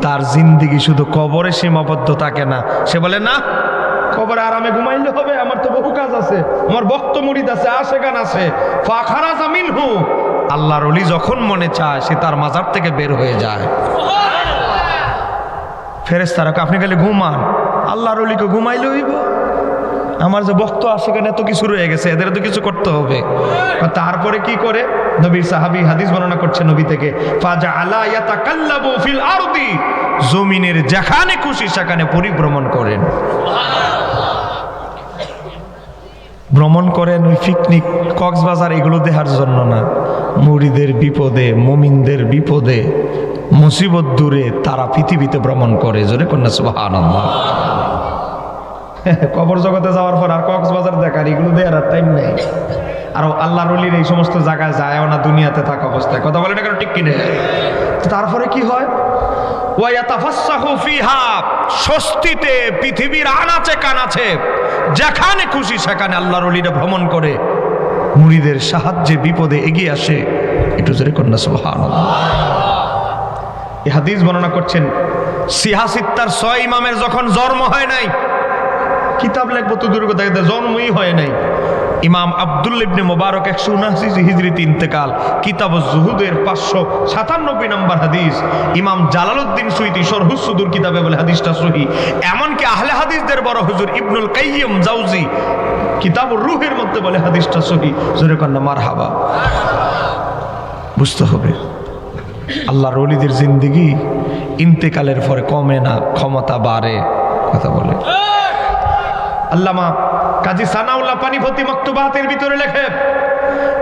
তার জিন্দিগি শুধু কবরে সীমাবদ্ধ থাকে না। সে বলে না, কবরে আরামে ঘুমাইলে হবে, আমার তো বহু কাজ আছে, আমার ভক্ত মুরিদ আছে, আশেকান আছে। ফাখারাজা মিনহু, আল্লাহর ওলি যখন মনে চায় সে তার মাজার থেকে বের হয়ে যায়। ফেরেশতারা কয় আপনি খালি ঘুমান, আল্লাহর ওলিকে ঘুমাইলে হইব? আমার যে ভক্ত আশেকান এত কিছু রয়ে গেছে, এদের তো কিছু করতে হবে। তারপরে কি করে? নবীর সাহাবী হাদিস বর্ণনা করছে নবী থেকে, ফাজআলা ইয়াতাকাল্লাবু ফিল আরদি, জমিনের যেখানে খুশি সেখানে পরিভ্রমণ করেন। ভ্রমণ করেন ওই পিকনিক কক্সবাজার এগুলো দেখার জন্য না, মুরিদের বিপদে, মুমিনদের বিপদে, মুসিবত দূরে তারা পৃথিবীতে ভ্রমণ করে। জোরে কন্যা সুবহানাল্লাহ। কবর জগতে যাওয়ার পর আর কক্সবাজার দেখার এগুলো দেখার টাইম নেই। আর আল্লাহর ওলির এই সমস্ত জায়গায় যায় না দুনিয়াতে থাকা অবস্থায়। কথা বলে না কেন, ঠিক কিনে? তারপরে কি হয়? ওয়ায়াতাফাসসাহু ফিহা, স্বস্তিতে পৃথিবীর আনাচে কানাচে যেখানে খুশি সেখানে আল্লাহর ওলিরা ভ্রমণ করে, মুরিদের সাহায্যে বিপদে এগিয়ে আসে। একটু জোরে কন্যা সুবহানাল্লাহ। এই হাদিস বর্ণনা করছেন সিহাসিত্তার 6 ইমামের যখন জন্ম হয় নাই, কিতাব লেখবো তো দূর কথা, জন্মই হয় নাই। ইমাম আব্দুল্লাহ ইবনে মুবারক 179 হিজরিতে ইন্তেকাল। কিতাব জুহুদের 597 নম্বর হাদিস। ইমাম জালালউদ্দিন সুয়ুতী শরহুস সুদুর কিতাবে বলে হাদিসটা সহিহ। এমনকি আহলে হাদিসদের বড় হুজুর ইবনুল কাইয়্যিম জাওজি কিতাবুর রূহের মধ্যে বলে হাদিসটা সহিহ। জোরে কন্না মারহাবা। বুঝতে হবে আল্লাহর ওলিদের জিন্দেগি ইন্তেকালের পরে কমে না, ক্ষমতা বাড়ে। কথা বলে আল্লামা কাজী সানাউল্লাহ পানিপতি মাকতুবাতের ভিতরে লেখে,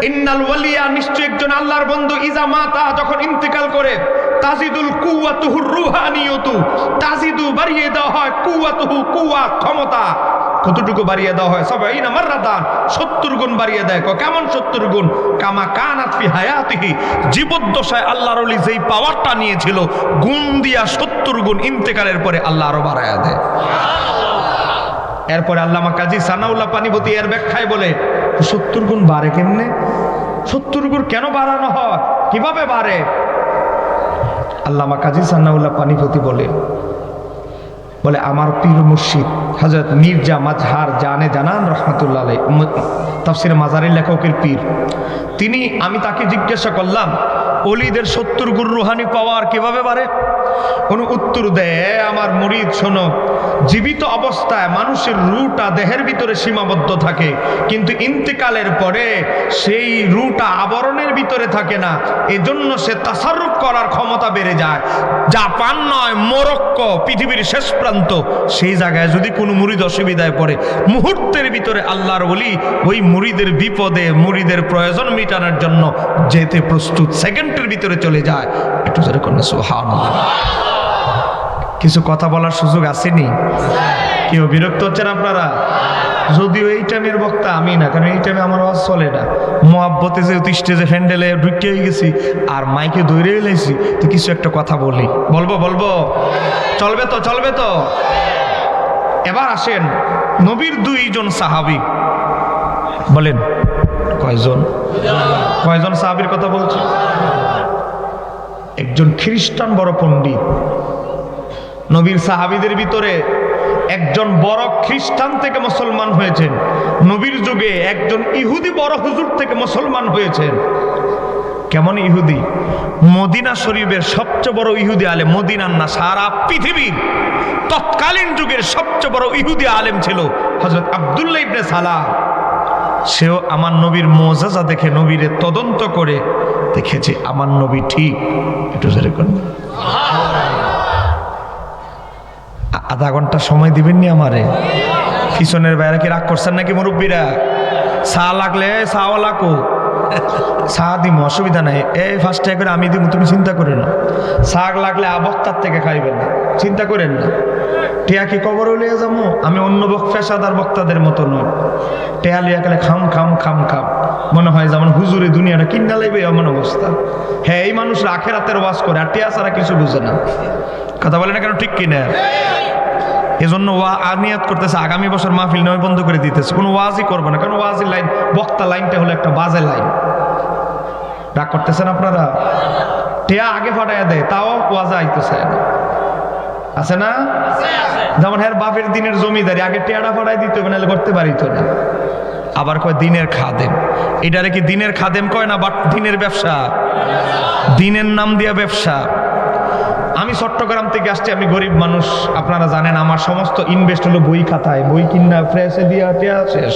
ইন্নাল ওয়ালিয়া, নিশ্চয় একজন আল্লাহর বন্ধু, ইজা মাতা, যখন ইন্তেকাল করে, তাজিদুল কুওয়াতুহুর রুহানিয়তু, তাজিদু বাড়িয়ে দেওয়া হয়, কুওয়াতুহু, কুওয়া ক্ষমতা, কতটুকু বাড়িয়ে দেওয়া হয়? ৭০ মাররাতান, ৭০ গুণ বাড়িয়ে দেয়। কেমন ৭০ গুণ? কামা কানাত ফি হায়াতিহি, জীবদ্দশায় আল্লাহর ওলি যেই পাওয়ারটা নিয়েছিল গুণ দিয়া ৭০ গুণ ইন্তেকালের পরে আল্লাহ আরো বাড়ায়া দেয়। এরপরে আল্লামা কাজী সানাউল্লাহ পানিপতি এর ব্যাখ্যায় বলে ৭০ গুণ বাড়ে কেমনে? ৭০ গুণ কেন বাড়ানো হয়, কিভাবে বাড়ে? আল্লামা কাজী সানাউল্লাহ পানিপতি বলে আমার পীর মুর্শিদ হযরত মির্জা মাজহার জানে জানান রাহমাতুল্লাহ আলাইহি, তাফসীর মাজারের লেখকের পীর, তিনি, আমি তাকে জিজ্ঞাসা করলাম ওলিদের ৭০ গুণ রুহানি পাওয়ার কিভাবে বাড়ে? কোন উত্তর দেয়, আমার মুরিদ শোনো, জীবিত অবস্থায় মানুষের রূহটা দেহের ভিতরে সীমাবদ্ধ থাকে, কিন্তু ইন্তেকালের পরে সেই রূহটা আবরণের ভিতরে থাকে না, এজন্য সে তাসাররুফ করার ক্ষমতা বেড়ে যায়। জাপান নয়, মরক্কো, পৃথিবীর শেষ প্রান্ত, সেই জায়গায় যদি কোনো মুরিদ অসুবিধায় পড়ে, মুহূর্তের ভিতরে আল্লাহর ওলি ওই মুরিদের বিপদে, মুরিদের প্রয়োজন মেটানোর জন্য যেতে প্রস্তুত, সেকেন্ডের ভিতরে চলে যায়। একটু জোরে করেন সুবহানাল্লাহ। কিছু কথা বলার সুযোগ আসেনি? কেউ বিরক্ত হচ্ছেন আপনারা? যদিও এই টাইমের বক্তা আমি না, কারণ এই টাইমে আমার আওয়াজ চলে না। মোহাব্বতে যে স্টেজে ফ্যান্ডেলে ঢুকে হয়ে গেছি আর মাইকে দৌড়ে এলেছি, তো কিছু একটা কথা বলবো চলবে তো? চলবে তো? এবার আসেন নবীর 2 জন সাহাবী, বলেন কয়জন সাহাবীর কথা বলছি? একজন খ্রিস্টান বড় পণ্ডিত, নবীর সাহাবীদের ভিতরে একজন বড় খ্রিস্টান থেকে মুসলমান হয়েছেন। নবীর যুগে একজন ইহুদি বড় হুজুর থেকে মুসলমান হয়েছেন। কেমন ইহুদি? মদিনা শরীফের সবচেয়ে বড় ইহুদি আলেম, মদিনার না, সারা পৃথিবীর তৎকালীন যুগের সবচেয়ে বড় ইহুদি আলেম ছিল হযরত আব্দুল্লাহ ইবনে সালাম। সেও আমার নবীর মুআজিজা দেখে নবীরে তদন্ত করে দেখেছে আমার নবী ঠিক। একটু জোরে করুন। আধা ঘন্টা সময় দিবেননি আমারে? পিছনের বাইরে কি রাগ করছেন নাকি মুরব্বীরা? চা লাগলে চাও লাগো, চা দিম, অসুবিধা নাই। এই ফার্স্ট টাইম করে আমি দিব, তুমি চিন্তা করে না। শাক লাগলে বক্তার থেকে খাইবেন না, চিন্তা করেন না। টিয়া কি কবর লিয়ে যাবো? আমি অন্য পেশাদার বক্তাদের মতো নয়। টেয়া লিয়া গেলে খাম মনে হয় যেমন হুজুরে দুনিয়াটা কিনা লাইবে এমন অবস্থা। হ্যাঁ, এই মানুষরা আখেরাতের ওয়াজ করে আর টিয়া ছাড়া কিছু বুঝে না। কথা বলে না কেন, ঠিক কিনা? এজন্য নিয়াত করতেছে আগামী বছর মাহফিল নয় বন্ধ করে দিতেছে, কোনো ওয়াজই করবো না, কারণ ওয়াজের লাইন, বক্তা লাইনটা হলো একটা বাজে লাইন। রাগ করতেছেন আপনারা? টিয়া আগে ফাটাইয়া দেয়, তাও ওয়াজে আইতে চায় না। আছে না? যেমন হ্যাঁ বাপের দিনের জমিদারি আগে টেয়ারা ফাড়াই দিত, নাহলে করতে পারিত না। আবার কয় দিনের খাদেম। এটারে কি দিনের খাদেম কয় না দিনের ব্যবসা? দিনের নাম দিয়া ব্যবসা। আমি চট্টগ্রাম থেকে আসছি, আমি গরিব মানুষ, আপনারা জানেন। আমার সমস্ত ইনভেস্ট হলো বই খাতায়, বই কিনা ফ্রেশে দিয়া টেয়া শেষ।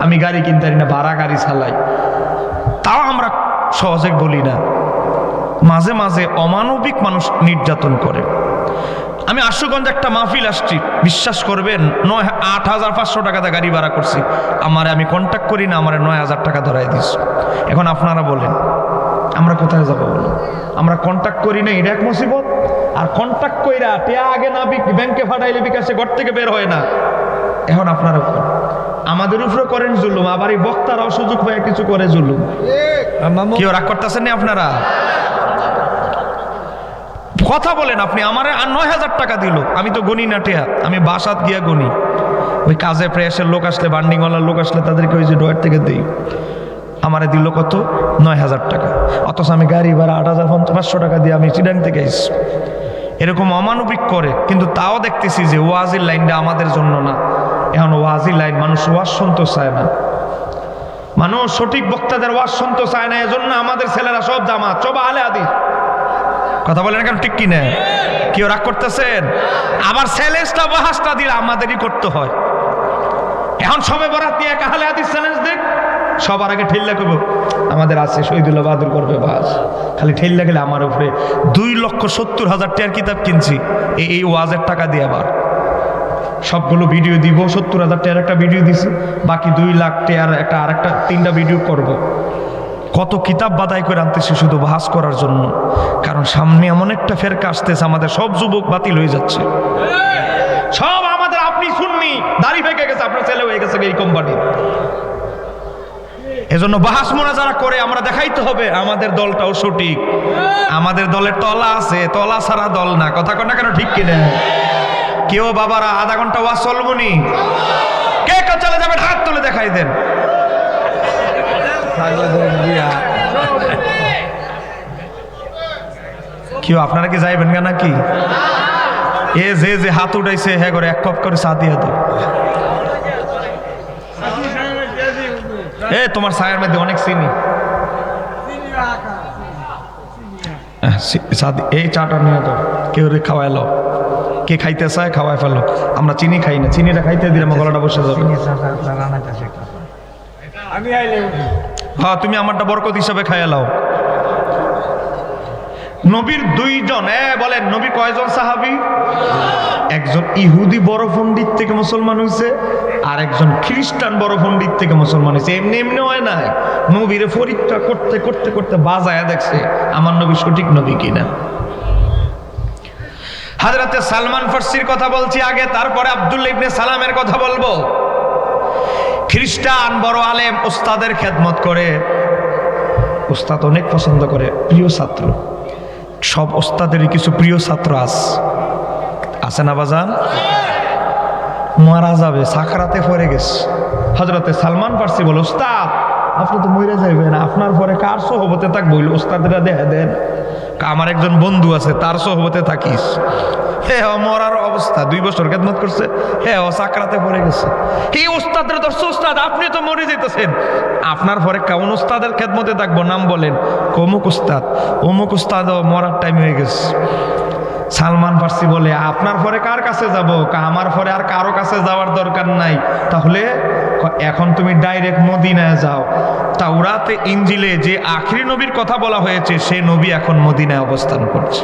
আমি গাড়ি কিনতে পারি না, ভাড়া গাড়ি চালাই। তাও আমরা সহজে বলি না। মাঝে মাঝে অমানবিক মানুষ নির্যাতন করে। আমি আশুগঞ্জ একটা মাহফিল আসছি, বিশ্বাস করবেন 8,500 টাকাতে গাড়ি ভাড়া করছি। আমি কন্ট্যাক্ট করি না, আমার 9,000 টাকা ধরাই দিস। এখন আপনারা বলেন আমরা কোথায় যাবো? বলুন, আমরা কন্ট্যাক্ট করি না, এটা এক মুসিবত। আর কন্ট্যাক্ট কইরা টেয়া আগে না ব্যাংকে ফাটাইলে বিকাশে ঘর থেকে বের হয় না। এখন আপনারা আমাদের উপরে করেন জুলুম, আবার এই বক্তারাও সুযোগ পায় কিছু করে জুলুম। কেউ রাগ করতেছেন না আপনারা? কথা বলেন আপনি। আমার 9,000 টাকা দিল, আমি তো গণি না টেয়া, আমি বাসাত গিয়া গণি। ওই কাজে প্রেসের লোক আসলে, বান্ডিংওয়ালার লোক আসলে তাদেরকে ওই যে ডয়ার থেকে দিই। আমারে দিল কত? 9,000 টাকা। অথচ আমি গাড়ি ভাড়া 8,500 টাকা দিয়ে আমি চিটাং থেকে এসেছি। এরকম অমানবিক করে, কিন্তু তাও দেখতেছি যে ওয়াজির লাইনটা আমাদের জন্য না। এখন ওয়াজির লাইন, মানুষ ওয়াজ শুনতে চায় না, মানুষ সঠিক বক্তাদের ওয়াজ শুনতে চায় না। এজন্য আমাদের ছেলেরা সব জামাত, সব আলে হাদিস। কথা বলেন কেন? ঠিক কিনা? কেউ রাগ করতেছেন? আবার চ্যালেঞ্জটা বাহাসটা দিলে আমাদেরই করতে হয়। এখন সবে বরাত নিয়ে আহলে হাদিস চ্যালেঞ্জ দেখ, সবার আগে ঠেল্লা করবো আমাদের আছে শহীদুল্লাহ বাহাদুর করবে বাস। খালি ঠেল্লা গেলে আমার উপরে 2,70,000 টাকার কিতাব কিনছি এই ওয়াজের টাকা দিয়ে। আবার সবগুলো ভিডিও দিব, 70,000 টাকার একটা ভিডিও দিছি, বাকি 2 লাখ টাকার একটা আরেকটা 3টা ভিডিও করব। কত কিতাব বাদাই করে আনতেছি শুধু বাহাস করার জন্য। কারণ সামনে এমন একটা ফেরকা আসতেছে, আমাদের সব যুবক বাতিল হয়ে যাচ্ছে। সব আমাদের আপনি শুননি, দাড়ি ফেঁকে গেছে, আপনার ছেলে হয়ে গেছে এই কোম্পানি। এজন্য বাহাস মোনাজারা করে আমরা দেখাইতে হবে আমাদের দলটাও সঠিক। আমাদের দলের তলা আছে, তলা ছাড়া দল না। কথা কন না কেন? ঠিক কিনা? কেউ বাবারা আধা ঘন্টা ওয়াজ চলবনি, কে কে চলে যাবেন হাত তুলে দেখাই দেন। কেউ আপনারা কি যাইবেন না নাকি? এ যে হাত উঠাইছে হ্যাঁ করে 1 কাপ করে চা দিয়ে দাও। তোমার ছায়ের মধ্যে অনেক চিনি, এই চাটা নিয়ে দাও, কেউ খাওয়াইলো। কে খাইতে চায় খাওয়াই ফেলো, আমরা চিনি খাই না। চিনিটা খাইতে দিলে আমার গলাটা বসে যাবে। হ্যাঁ, তুমি আমারটা বরকত হিসাবে খাইয়ালাও। নবীর 2 জন বলেন, নবী কয়জন সাহাবী? একজন ইহুদি বড় পণ্ডিত থেকে মুসলমান হয়েছে, আর একজন খ্রিস্টান বড় পণ্ডিত থেকে মুসলমান হয়েছে। এমনি এমনি হয় না, নবীরে পরীক্ষা করতে করতে করতে বাজায়া দেখছে আমার নবী সঠিক নবী কিনা। হযরতে সালমান ফার্সির কথা বলছি আগে, তারপরে আব্দুল্লাহ ইবনে সালামের কথা বলবো। খ্রিস্টান বড় আলেম, উস্তাদের খেদমত করে, উস্তাদ অনেক পছন্দ করে, প্রিয় ছাত্র। সব উস্তাদেরই কিছু প্রিয় ছাত্র আছে না বাজান? মারা যাবে, সাকরাতে পড়ে গেছে। হযরতে সালমান ফার্সি বলে, উস্তাদ আপনি তো মরে যাইবেন, আপনার পরে কার সোহবতে থাকবো? উস্তাদরা দেখা দেন। আমার একজন বন্ধু আছে, তার সোহবতে থাকিস। মরার অবস্থা, 2 বছর খেদমত করছে, ও সাকরাতে পড়ে গেছে। এই উস্তাদরা ধরছে, উস্তাদ আপনি তো মরে যেতেছেন, আপনার পরে কোন উস্তাদের খেদমতে থাকবো? নাম বলেন। অমুক উস্তাদ। অমুক উস্তাদ মরার টাইম হয়ে গেছে। সালমান ফার্সি বলে, আপনার পরে কার কাছে যাব? আমার পরে আর কারো কাছে যাওয়ার দরকার নাই। তাহলে এখন তুমি ডাইরেক্ট মদিনায় যাও। তাওরাতে ইনজিলে যে আখিরি নবীর কথা বলা হয়েছে, সে নবী এখন মদিনায় অবস্থান করছে।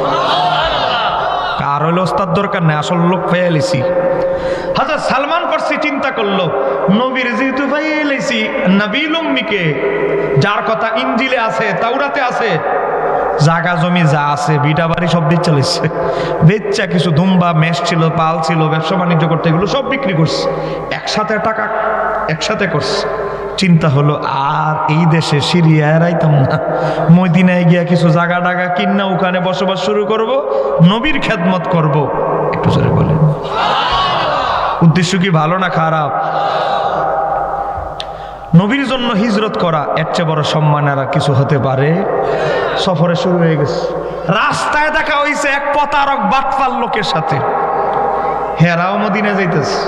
কার হইল ওস্তাদ দরকার নাই, আসল লোক পেয়ে এলেছি। হযরত সালমান ফার্সি চিন্তা করলো, নবীর যেহেতু পেয়ে এলেছি, নবীল উম্মিকে, যার কথা ইনজিলে আছে, তাওরাতে আছে, জাগা জমি যা আছে, ভিটা বাড়ি সব দিয়ে চলেছে। বেচ্চা কিছু দুম্বা মেষ ছিল, পাল ছিল, ব্যবসা বাণিজ্য করতে, এগুলো সব বিক্রি করছে, একসাথে টাকা একসাথে করছে। চিন্তা হলো, আর এই দেশে সিরিয়ায় রাইতাম না, মদিনায় গিয়া কিছু জাগা টাগা কিনা ওখানে বসবাস শুরু করব, নবীর খেদমত করব। একটু জোরে বলেন, উদ্দেশ্য কি ভালো না খারাপ? নবীর জন্য হিজরত করা এর চেয়ে বড় সম্মানের আর কিছু হতে পারে? সফরে শুরু হয়ে গেছে, রাস্তায় দেখা হইছে এক প্রতারক বাটপার লোকের সাথে। হেরাও মদিনা যাইতেছে।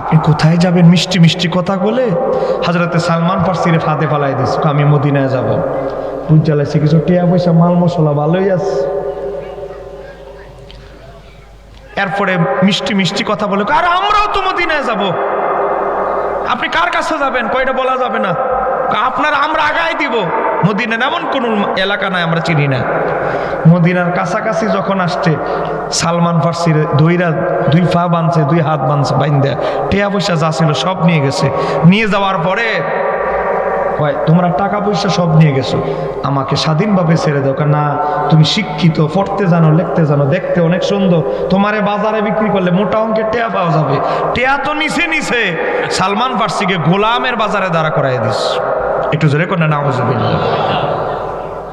আপনি কোথায় যাবেন? মিষ্টি মিষ্টি কথা বলে হযরতে সালমান ফার্সিরে ফাঁদে ফালাই দিস, আমি মদিনায় যাব। বুঝালাইছে কিছু টিয়া পয়সা মাল মশলা ভালোই আছে। এরপরে মিষ্টি মিষ্টি কথা বলে, আর আমরাও তো মদিনায় যাব। আপনি কার কাছে যাবেন? কয়টা বলা যাবে না, আপনার আমরা আগায় দিব। মদিনার এমন কোন এলাকা নাই আমরা চিনি না। মদিনার কাছাকাছি যখন আসছে, সালমান ফার্সির দুই পা বাঁধছে, দুই হাত বাঁধছে, বাইন্দা টিয়া পয়সা যা ছিল সব নিয়ে গেছে। নিয়ে যাওয়ার পরে তোমরা টাকা পয়সা সব নিয়ে গেছো, আমাকে স্বাধীনভাবে ছেড়ে দাও। না, তুমি শিক্ষিত, পড়তে জানো, লিখতে জানো, দেখতে অনেক সুন্দর, তোমারে বাজারে বিক্রি করলে মোটা অঙ্কের টেয়া পাওয়া যাবে। টেয়া তো নিচে নিচে সালমান ফার্সিকে গোলামের বাজারে দাঁড়া করাই দিস। একটু জোরে করে নাউজুবিল্লাহ।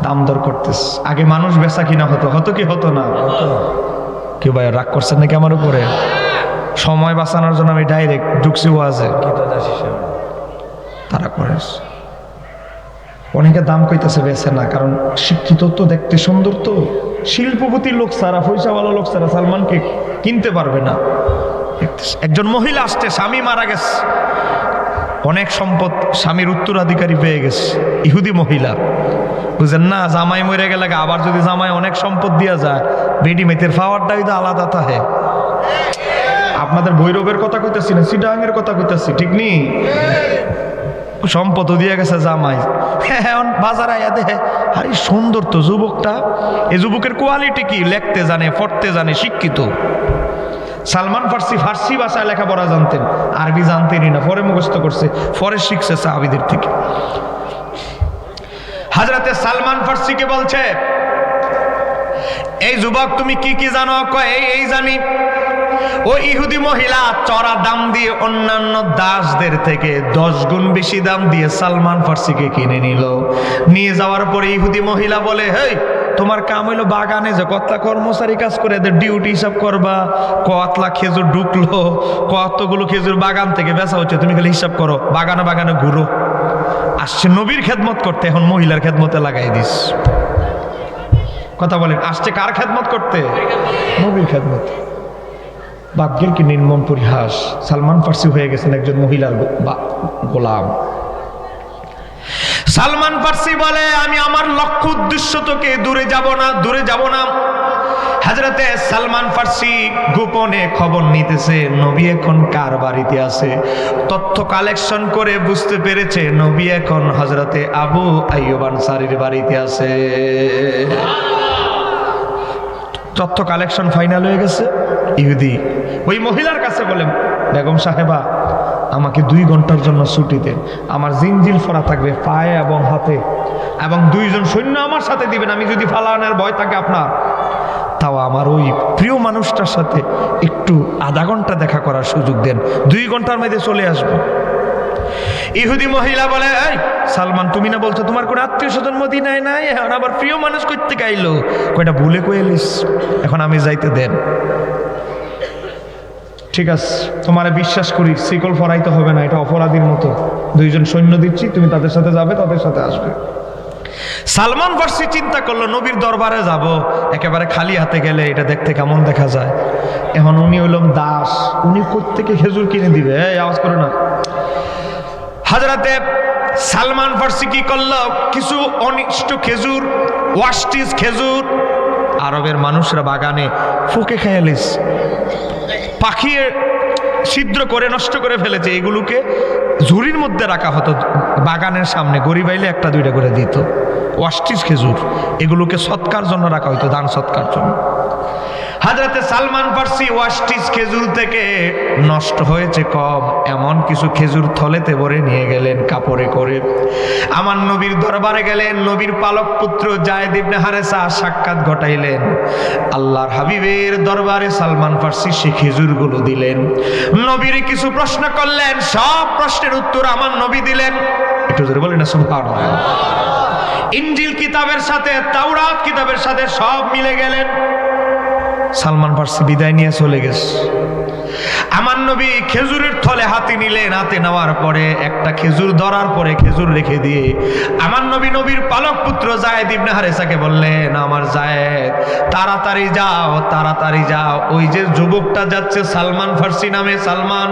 দাম দর করতেস। আগে মানুষ বেচা কিনা হতো কি হতো না? কেউ ভাই রাগ করছেন নাকি আমার উপরে? সময় বাঁচানোর জন্য আমি ডাইরেক্ট ঢুকছি ওয়াজে। তারা করে অনেকে দাম কইতেছে বেছে না, কারণ শিক্ষিত তো, দেখতে সুন্দর তো, শিল্পপতির লোক ছাড়া, পয়সাওয়ালা লোক ছাড়া সালমানকে কিনতে পারবে না। একজন মহিলা আসছে, স্বামী মারা গেছে, অনেক সম্পদ স্বামীর উত্তরাধিকারী পেয়ে গেছে, ইহুদি মহিলা। বুঝেন না, জামাই মরে গেলে আবার যদি জামাই অনেক সম্পদ দিয়া যায়, বেডি মেতের পাওয়ারটাই তো আলাদা থাকে। আপনাদের ভৈরবের কথা কইতেছি না, চিটাগাংয়ের কথা কইতেছি, ঠিক নি? সম্পদ দিয়ে গেছে জামাই, এখন বাজার আয়া দেখে আরে সুন্দর তো যুবকটা। এই যুবকের কোয়ালিটি কি? লিখতে জানে, পড়তে জানে, শিক্ষিত। সালমান ফার্সি ভাষায় লেখাপড়া জানতেন, আরবি জানতেনই না, পরে মুখস্থ করছে, পরে শিখছে সাহাবীদের থেকে। হযরতে সালমান ফার্সিকে বলছে, এই যুবক তুমি কি কি জানো? কয় এই জানি। ওই ইহুদি মহিলা চড়া দাম দিয়ে অন্যান্য দাসদের থেকে 10 গুণ বেশি দাম দিয়ে সালমান ফার্সিকে কিনে নিল। নিয়ে যাওয়ার পরে ইহুদি মহিলা বলে, হেই, তোমার কাম হইলো বাগানে যে কতলা কর্মচারী কাজ করে, এদের ডিউটি হিসাব করবা, কতলা খেজুর ঢুকলো, কতগুলো খেজুর বাগান থেকে বেচা হচ্ছে, তুমি খালি হিসাব করো, বাগানে বাগানে ঘুরো। আসছে নবীর খেদমত করতে, এখন মহিলার খেদমতে লাগাই দিস। কথা বলেন, আসছে কার খেদমত করতে? নবীর খেদমত। ভাগ্যের কি নির্মম পরিহাস, সালমান ফার্সি হয়ে গেছেন একজন মহিলার গোলাম। সালমান ফার্সি বলে, আমি আমার লক্ষ্য উদ্দেশ্য থেকে দূরে যাব না। হযরতে সালমান ফার্সি গোপনে খবর নিতেছে নবী এখন কার বাড়িতে আছে। তথ্য কালেকশন করে বুঝতে পেরেছে নবী এখন হযরতে আবু আইয়ুব আনসারীর বাড়িতে আছে। তথ্য কালেকশন ফাইনাল হয়ে গেছে। ইহুদি ওই মহিলার কাছে বলে, বেগম সাহেবা, আমাকে 2 ঘন্টার জন্য ছুটি দেন, আমার জিনজিল ফরা থাকবে পায়ে এবং হাতে, এবং 2 জন সৈন্য আমার সাথে দিবেন। আমি যদি ফালানোর ভয় থাকে আপনার, তাও আমার ওই প্রিয় মানুষটার সাথে একটু আধা ঘন্টা দেখা করার সুযোগ দেন, 2 ঘন্টার মধ্যে চলে আসবো। ইহুদি মহিলা বলে, এই সালমান, তুমি না বলছো তোমার কোন আত্মীয় স্বজন মদিনায় নাই, এখন আবার প্রিয় মানুষ করতে গাইলো, কয়টা ভুলে কইলিস, এখন আমি যাইতে দেন। ঠিক আছে, তোমারে বিশ্বাস করি, শিকল ফরাইতে হবে না, এটা অপরাধীর মতো। 2 জন সৈন্য দিচ্ছি, তুমি তাদের সাথে যাবে, তাদের সাথে আসবে। সালমান ফার্সি চিন্তা করলো, নবীর দরবারে যাব, একেবারে খালি হাতে গেলে এটা দেখতে কেমন দেখা যায়। এখন উনি হইলাম দাস, উনি কোত্থেকে খেজুর কিনে দিবে? এই আওয়াজ করে না। হযরতে সালমান ফার্সি কি করলো, কিছু অনিষ্ট খেজুর, ওয়াস্টিস খেজুর, আরবের মানুষরা বাগানে ফুকে খেয়ালিস, পাখি ছিদ্র করে নষ্ট করে ফেলেছে, এগুলোকে ঝুড়ির মধ্যে রাখা হতো, বাগানের সামনে গরিব আইলে 1-2টা করে দিত। ওয়াস্টিস খেজুর, এগুলোকে সৎকার জন্য রাখা হইতো, দান সৎকার জন্য। হযরতে সালমান ফার্সি ওয়াস্টিস খেজুর থেকে নষ্ট হয়েছে কম এমন কিছু খেজুর থলেতে ভরে নিয়ে গেলেন কাপড়ে করে। আমার নবীর দরবারে গেলেন, নবীর পালক পুত্র যায়েদ ইবনে হারেসা সাক্ষাৎ ঘটাইলেন। আল্লাহর হাবিবের দরবারে সালমান ফার্সি সেই খেজুরগুলো দিলেন। নবীর কিছু প্রশ্ন করলেন, সব প্রশ্নের উত্তর আমার নবী দিলেন। একটু জোরে বলেন না সুবহানাল্লাহ। ইনজিল কিতাবের সাথে, তাওরাত কিতাবের সাথে সব মিলে গেলেন। সালমান ফার্সি বিদায় নিয়ে চলে গেছে। আমার নবী খেজুরের থলে হাতে নিলেন। হাতে নেওয়ার পরে একটা খেজুর ধরার পরে খেজুর রেখে দিয়ে আমার নবীর পালক পুত্র যায়েদ ইবনে হারেসাকে বললেন, আমার যায়েদ, তাড়াতাড়ি যাও, তাড়াতাড়ি যাও, ওই যে যুবকটা যাচ্ছে সালমান ফার্সি নামে, সালমান,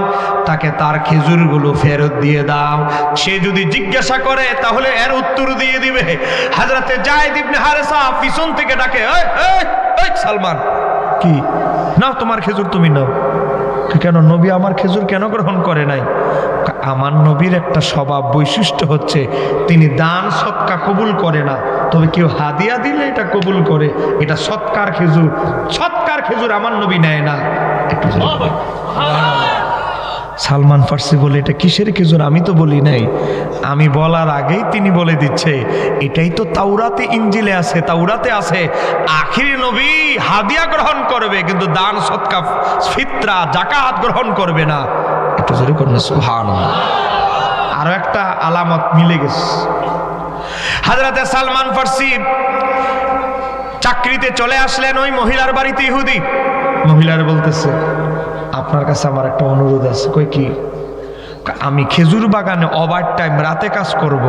তাকে তার খেজুরগুলো ফেরত দিয়ে দাও। সে যদি জিজ্ঞাসা করে তাহলে এর উত্তর দিয়ে দিবে। হযরতে যায়েদ ইবনে হারেসা পিছন থেকে ডাকে, এই এই এই সালমান, কি নাও তোমার খেজুর, তুমি নাও। কেন নবী আমার খেজুর কেন গ্রহণ করে নাই? আমার নবীর একটা স্বভাব বৈশিষ্ট্য হচ্ছে তিনি দান সৎকা কবুল করে না, তবে কেউ হাদিয়া দিলে এটা কবুল করে। এটা সৎকার খেজুর, সৎকার খেজুর আমার নবী নেয় না। একটু সালমান ফার্সি বলে, এটা কিসের খেজুর? আমি তো বলি নাই। আমি বলার আগেই তিনি বলে দিচ্ছে, এটাই তো তাওরাতে ইনজিলে আছে, তাওরাতে আছে, আখির নবী হাদিয়া গ্রহণ করবে কিন্তু দান সৎকা ফিতরা যাকাত গ্রহণ করবে না। একটু জোরে করুন সুবহানাল্লাহ। আরো একটা আলামত মিলে গেছে। হযরতে সালমান ফার্সি চাকরিতে চলে আসলেন ওই মহিলার বাড়িতে। ইহুদি মহিলার বলতেছে, আপনার কাছে আমার একটা অনুরোধ আছে। কই কি? আমি খেজুর বাগানে ওভার টাইম রাতে কাজ করব।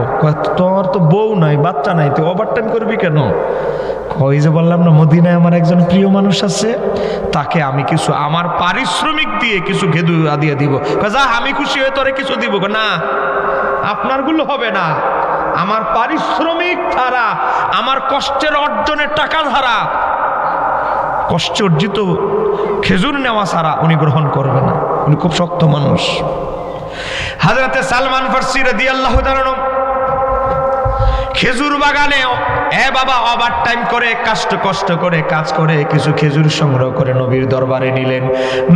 তোর তো বউ নাই, বাচ্চা নাই, তুই ওভার টাইম করবি কেন? ওই যে বললাম না, মদিনায় আমার একজন প্রিয় মানুষ আছে, তাকে আমি কিছু আমার পারিশ্রমিক দিয়ে কিছু খেজুর দিয়ে দিব। যা, আমি খুশি হয়ে তোরে কিছু দিব না, আপনার গুলো হবে না। আমার পারিশ্রমিক ছাড়া, আমার কষ্টের অর্জনের টাকা ছাড়া, কষ্টে অর্জিত খেজুর নেওয়া ছাড়া উনি গ্রহণ করবে না। উনি খুব শক্ত মানুষ। হযরতে সালমান ফার্সি রাদিয়াল্লাহু তাআলা খেজুর বাগানে বাবা ওভার টাইম করে কষ্ট করে কাজ করে কিছু খেজুর সংগ্রহ করে নবীর দরবারে নিলেন।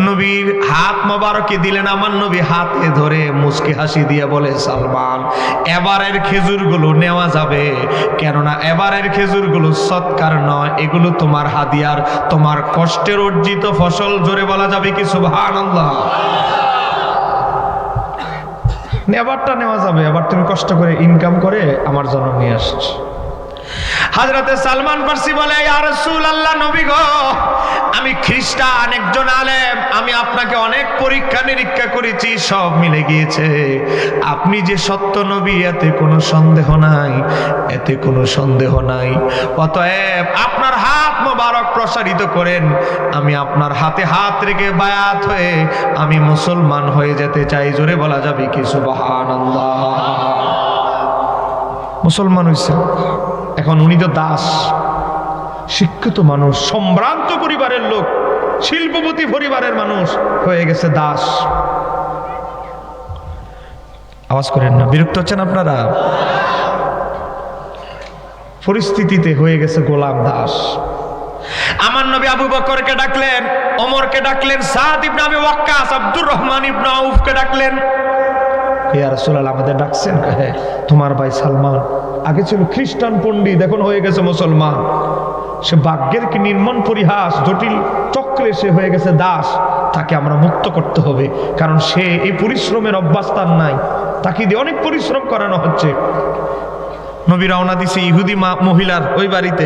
নবীর হাত মোবারকে দিলেন। আমার নবী হাতে ধরে মুচকি হাসি দিয়ে বলে, সালমান, এবারের খেজুরগুলো নেওয়া যাবে, কেননা এবারের খেজুরগুলো সৎকার নয়, এগুলো তোমার হাদিয়ার, তোমার কষ্টের অর্জিত ফসল। জোরে বলা যাবে কি সুবহানাল্লাহ? এবারটা নেওয়া যাবে, এবার তুমি কষ্ট করে ইনকাম করে আমার জন্য নিয়ে আসছ। হযরতে সালমান ফার্সি বলে, ইয়া রাসূলুল্লাহ, নবী গো, আমি খ্রিস্টান একজন আলেম, আমি আপনাকে অনেক পরীক্ষা নিরীক্ষা করেছি, সব মিলে গিয়েছে। আপনি যে সত্য নবী এতে কোনো সন্দেহ নাই, এতে কোনো সন্দেহ নাই। অতএব আপনার হাত মোবারক প্রসারিত করেন, আমি আপনার হাতে হাত রেখে বায়াত হয়ে আমি মুসলমান হয়ে যেতে চাই। জোরে বলা যাবে কি সুবহানাল্লাহ? মুসলমান হইছে। এখন উনি তো দাস, শিক্ষিত মানুষ, সম্ভ্রান্ত পরিবারের লোক, শিল্পপতি পরিবারের মানুষ, হয়ে গেছে দাস। আওয়াজ করেন না, বিরক্ত হচ্ছেন আপনারা? পরিস্থিতিতে হয়ে গেছে গোলাম, দাস। আমার নবী আবু বকরকে ডাকলেন, ওমরকে ডাকলেন, সাদ ইবনে আবি ওয়াক্কাস, আব্দুর রহমান ইবনে আউফকে ডাকলেন। ইয়া রাসূলুল্লাহ, আমাদের ডাকছেন? হ্যাঁ, তোমার ভাই সালমান আগে ছিল খ্রিস্টান পণ্ডিত, এখন হয়ে গেছে মুসলমান। সে ভাগ্যের কি নির্মম পরিহাস, জটিল চক্রে সে হয়ে গেছে দাস। তাকে আমরা মুক্ত করতে হবে, কারণ সে এই পরিশ্রমের অভ্যাস তার নাই, তাকে দিয়ে অনেক পরিশ্রম করানো হচ্ছে। নবী রওনা দিছে ইহুদি মহিলার ওই বাড়িতে,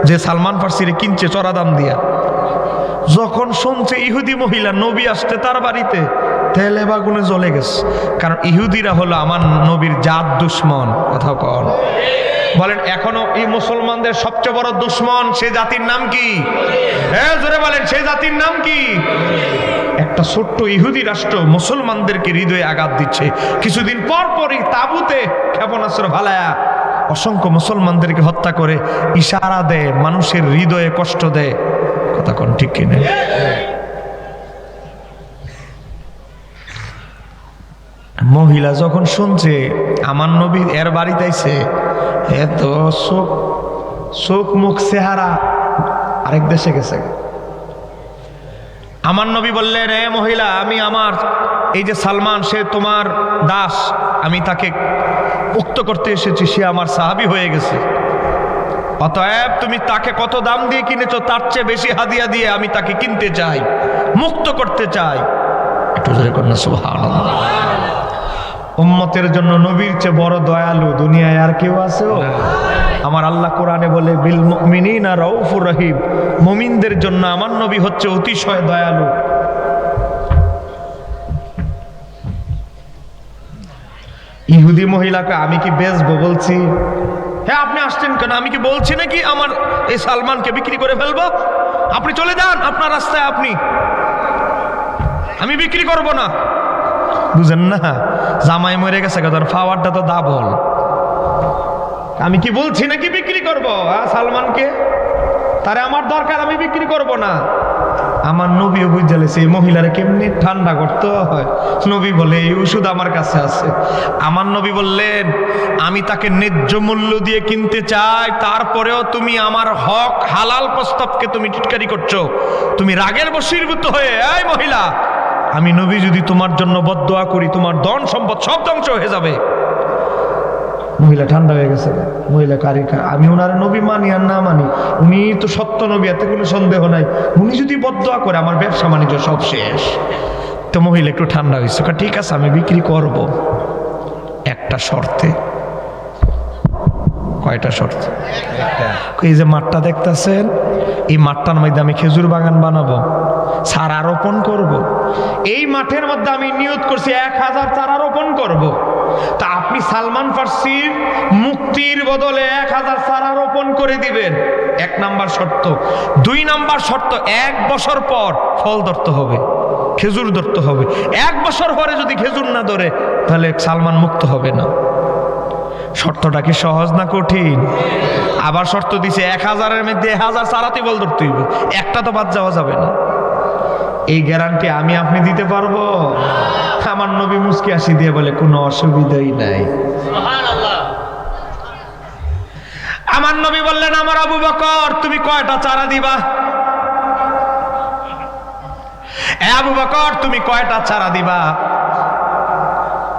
যে সালমান ফার্সিরে কিনছে চড়া দাম দিয়া। যখন শুনছে ইহুদি মহিলা নবী আসতে তার বাড়িতে, তেলে বাগুনে জ্বলে গেছে। কারণ ইহুদিরা হলো আমার নবীর জাত দুশ্মন। কথা কন, বলেন এখনো এই মুসলমানদের সবচেয়ে বড় দুশ্মন সে জাতির নাম কি? জোরে বলেন, সে জাতির নাম কি? একটা ছোট্ট ইহুদি রাষ্ট্র মুসলমানদেরকে হৃদয়ে আঘাত দিচ্ছে। কিছুদিন পর পরই তাবুতে ক্ষেপণাস্ত্র ভালায়া অসংখ্য মুসলমানদেরকে হত্যা করে ইশারা দেয়, মানুষের হৃদয়ে কষ্ট দেয়। কথা কোন ঠিক কিনা? মহিলা যখন শুনছে আমার নবী এর বাড়িতে আইছে, এত চোখ মুখ চেহারা আরেক দেশে গেছে। আমার নবী বললেন, এ মহিলা, আমি আমার এই যে সালমান, সে তোমার দাস, আমি তাকে মুক্ত করতে এসেছি, সে আমার সাহাবী হয়ে গেছে। অতএব তুমি তাকে কত দাম দিয়ে কিনেছো, তার চেয়ে বেশি হাদিয়া দিয়ে আমি তাকে কিনতে চাই, মুক্ত করতে চাই। একটু জোরে করেন সুবহানাল্লাহ। উম্মতের জন্য নবীর চেয়ে বড় দয়ালু দুনিয়ায় আর কেউ আছে? আমার আল্লাহ কোরআনে বলে, বিল মুমিনিনা রাউফুর রহিম, মুমিনদের জন্য আমার নবী হচ্ছে অতিশয় দয়ালু। ইহুদি মহিলাকে আমি কি বেচবো বলছি? হ্যাঁ, আপনি আসছেন কেন? আমি কি বলছি নাকি আমার এই সালমানকে বিক্রি করে ফেলবো? আপনি চলে যান আপনার রাস্তায়, আমি বিক্রি করব না। বুঝেন না, জামাই মরে গেছে, পাওয়ারটা তো দাবল। আমি কি বলছি নাকি বিক্রি করব সালমানকে? তারে আমার দরকার, আমি বিক্রি করব না। আমার নবী বুঝালেছে এই মহিলারা কেমনি ঠান্ডা করতে হয়। নবী বলে এই ওষুধ আমার কাছে আছে। আমার নবী বললেন আমি তাকে ন্যায্য মূল্য দিয়ে কিনতে চাই, তারপরেও তুমি আমার হক হালাল প্রস্তাবকে তুমি টিটকারি করছো। তুমি রাগের বশীভূত হয়ে, এই মহিলা, আমি নবী যদি তোমার জন্য বদদোয়া করি তোমার ধন সম্পদ সব ধ্বংস হয়ে যাবে। মহিলা ঠান্ডা হয়ে গেছে। মহিলা কারিকা, আমি ওনার নবী মানি আর না মানি, উনি তো সত্য নবী, এতে কোনো সন্দেহ নাই। উনি যদি বদদোয়া করে আমার ব্যবসা বাণিজ্য সব শেষ। তো মহিলা একটু ঠান্ডা হয়েছে, ঠিক আছে আমি বিক্রি করব, একটা শর্তে। কয়টা শর্ত? এই যে মাঠটা দেখতেছেন, এই মাঠটার মধ্যে আমি খেজুর বাগান বানাবো, চারা রোপণ করব। এই মাঠের মধ্যে আমি নিয়ত করছি 1000 চারা রোপণ করব। তা আপনি সালমান ফার্সির মুক্তির বদলে 1000 চারা রোপণ করে দিবেন, 1 নাম্বার শর্ত। 2 নাম্বার শর্ত, 1 বছর পর ফল ধরতে হবে, খেজুর ধরতে হবে। 1 বছর পরে যদি খেজুর না ধরে তাহলে সালমান মুক্ত হবে না। শর্তটা কি সহজ না কঠিন? আবার শর্ত দিছে 1000-এর মধ্যে 1000 চারাতে বল ধরতে হইবে, একটা তো বাদ যাওয়া যাবে না। এই গ্যারান্টি আমি আপনি দিতে পারবো? আমার নবী মুস্কি হাসি দিয়ে বলে কোনো অসুবিধাই নাই। আমার নবী বললেন আমার আবু বকর তুমি কয়টা চারা দিবা? আবু বকর তুমি কয়টা চারা দিবা?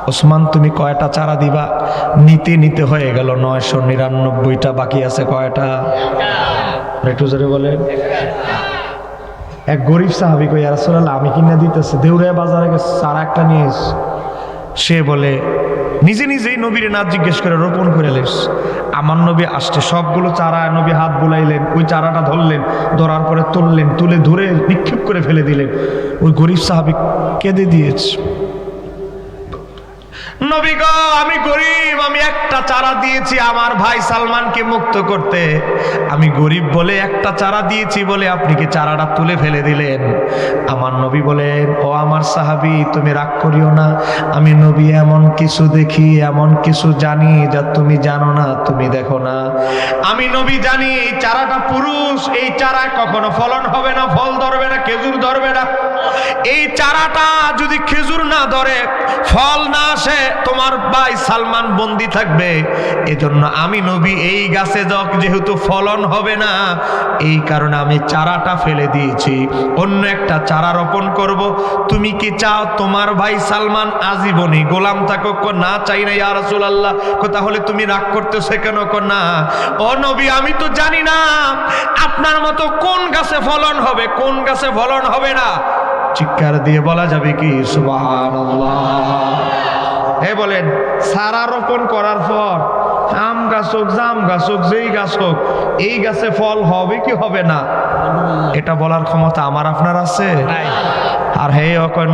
ওসমান তুমি কয়টা চারা দিবা? নিতে নিতে হয়ে গেল 999টা, বাকি আছে কয়টা? একটু জোরে বলেন। এক গরিব সাহাবী কই ইয়া রাসূলুল্লাহ আমি কিনা দিতেছি, দেউরিয়া বাজারে গেছে চারা একটা নিয়ে এস। সে বলে নিজে নিজেই নবীর না জিজ্ঞেস করে রোপণ করে লেস। আমার নবী আসছে, সবগুলো চারা নবী হাত বুলাইলেন, ওই চারাটা ধরলেন, ধরার পরে তুললেন, তুলে ধরে নিক্ষেপ করে ফেলে দিলেন। ওই গরিব সাহাবী কেঁদে দিয়েছে, নবী গো আমি গরিব, আমি একটা চারা দিয়েছি আমার ভাই সালমানকে মুক্ত করতে, আমি গরিব বলে একটা চারা দিয়েছি বলে আপনি কি চারাটা তুলে ফেলে দিলেন? আমার নবী বলেন ও আমার সাহাবী তুমি রাগ করিও না, আমি নবী এমন কিছু দেখি, এমন কিছু জানি যা তুমি জানো না, তুমি দেখো না। আমি নবী জানি এই চারাটা পুরুষ, এই চারায় কখনো ফলন হবে না, ফল ধরবে না, খেজুর ধরবে না। এই চারাটা যদি খেজুর না ধরে, ফল না আসে, তোমার ভাই সালমান বন্দী থাকবে। এজন্য আমি নবী এই গাছে যেহেতু ফলন হবে না, এই কারণে আমি চারাটা ফেলে দিয়েছি, অন্য একটা চারা রোপণ করব। তুমি কি চাও তোমার ভাই সালমান আজীবনই গোলাম থাকুক? না চাই না ইয়া রাসূলুল্লাহ। তাহলে তুমি রাগ করতেছো কেন? না ও নবী আমি তো জানি না আপনার মতো কোন গাছে ফলন হবে, কোন গাছে ফলন হবে না। চিৎকার দিয়ে বলা যাবে কি সুবহানাল্লাহ? বলেন চারা রোপণ করার পর আম গাছ হোক, জাম গাছ হোক, যেই গাছ হোক, এই গাছে ফল হবে কি হবে না এটা বলার ক্ষমতা আমার আপনার আছে? আর হে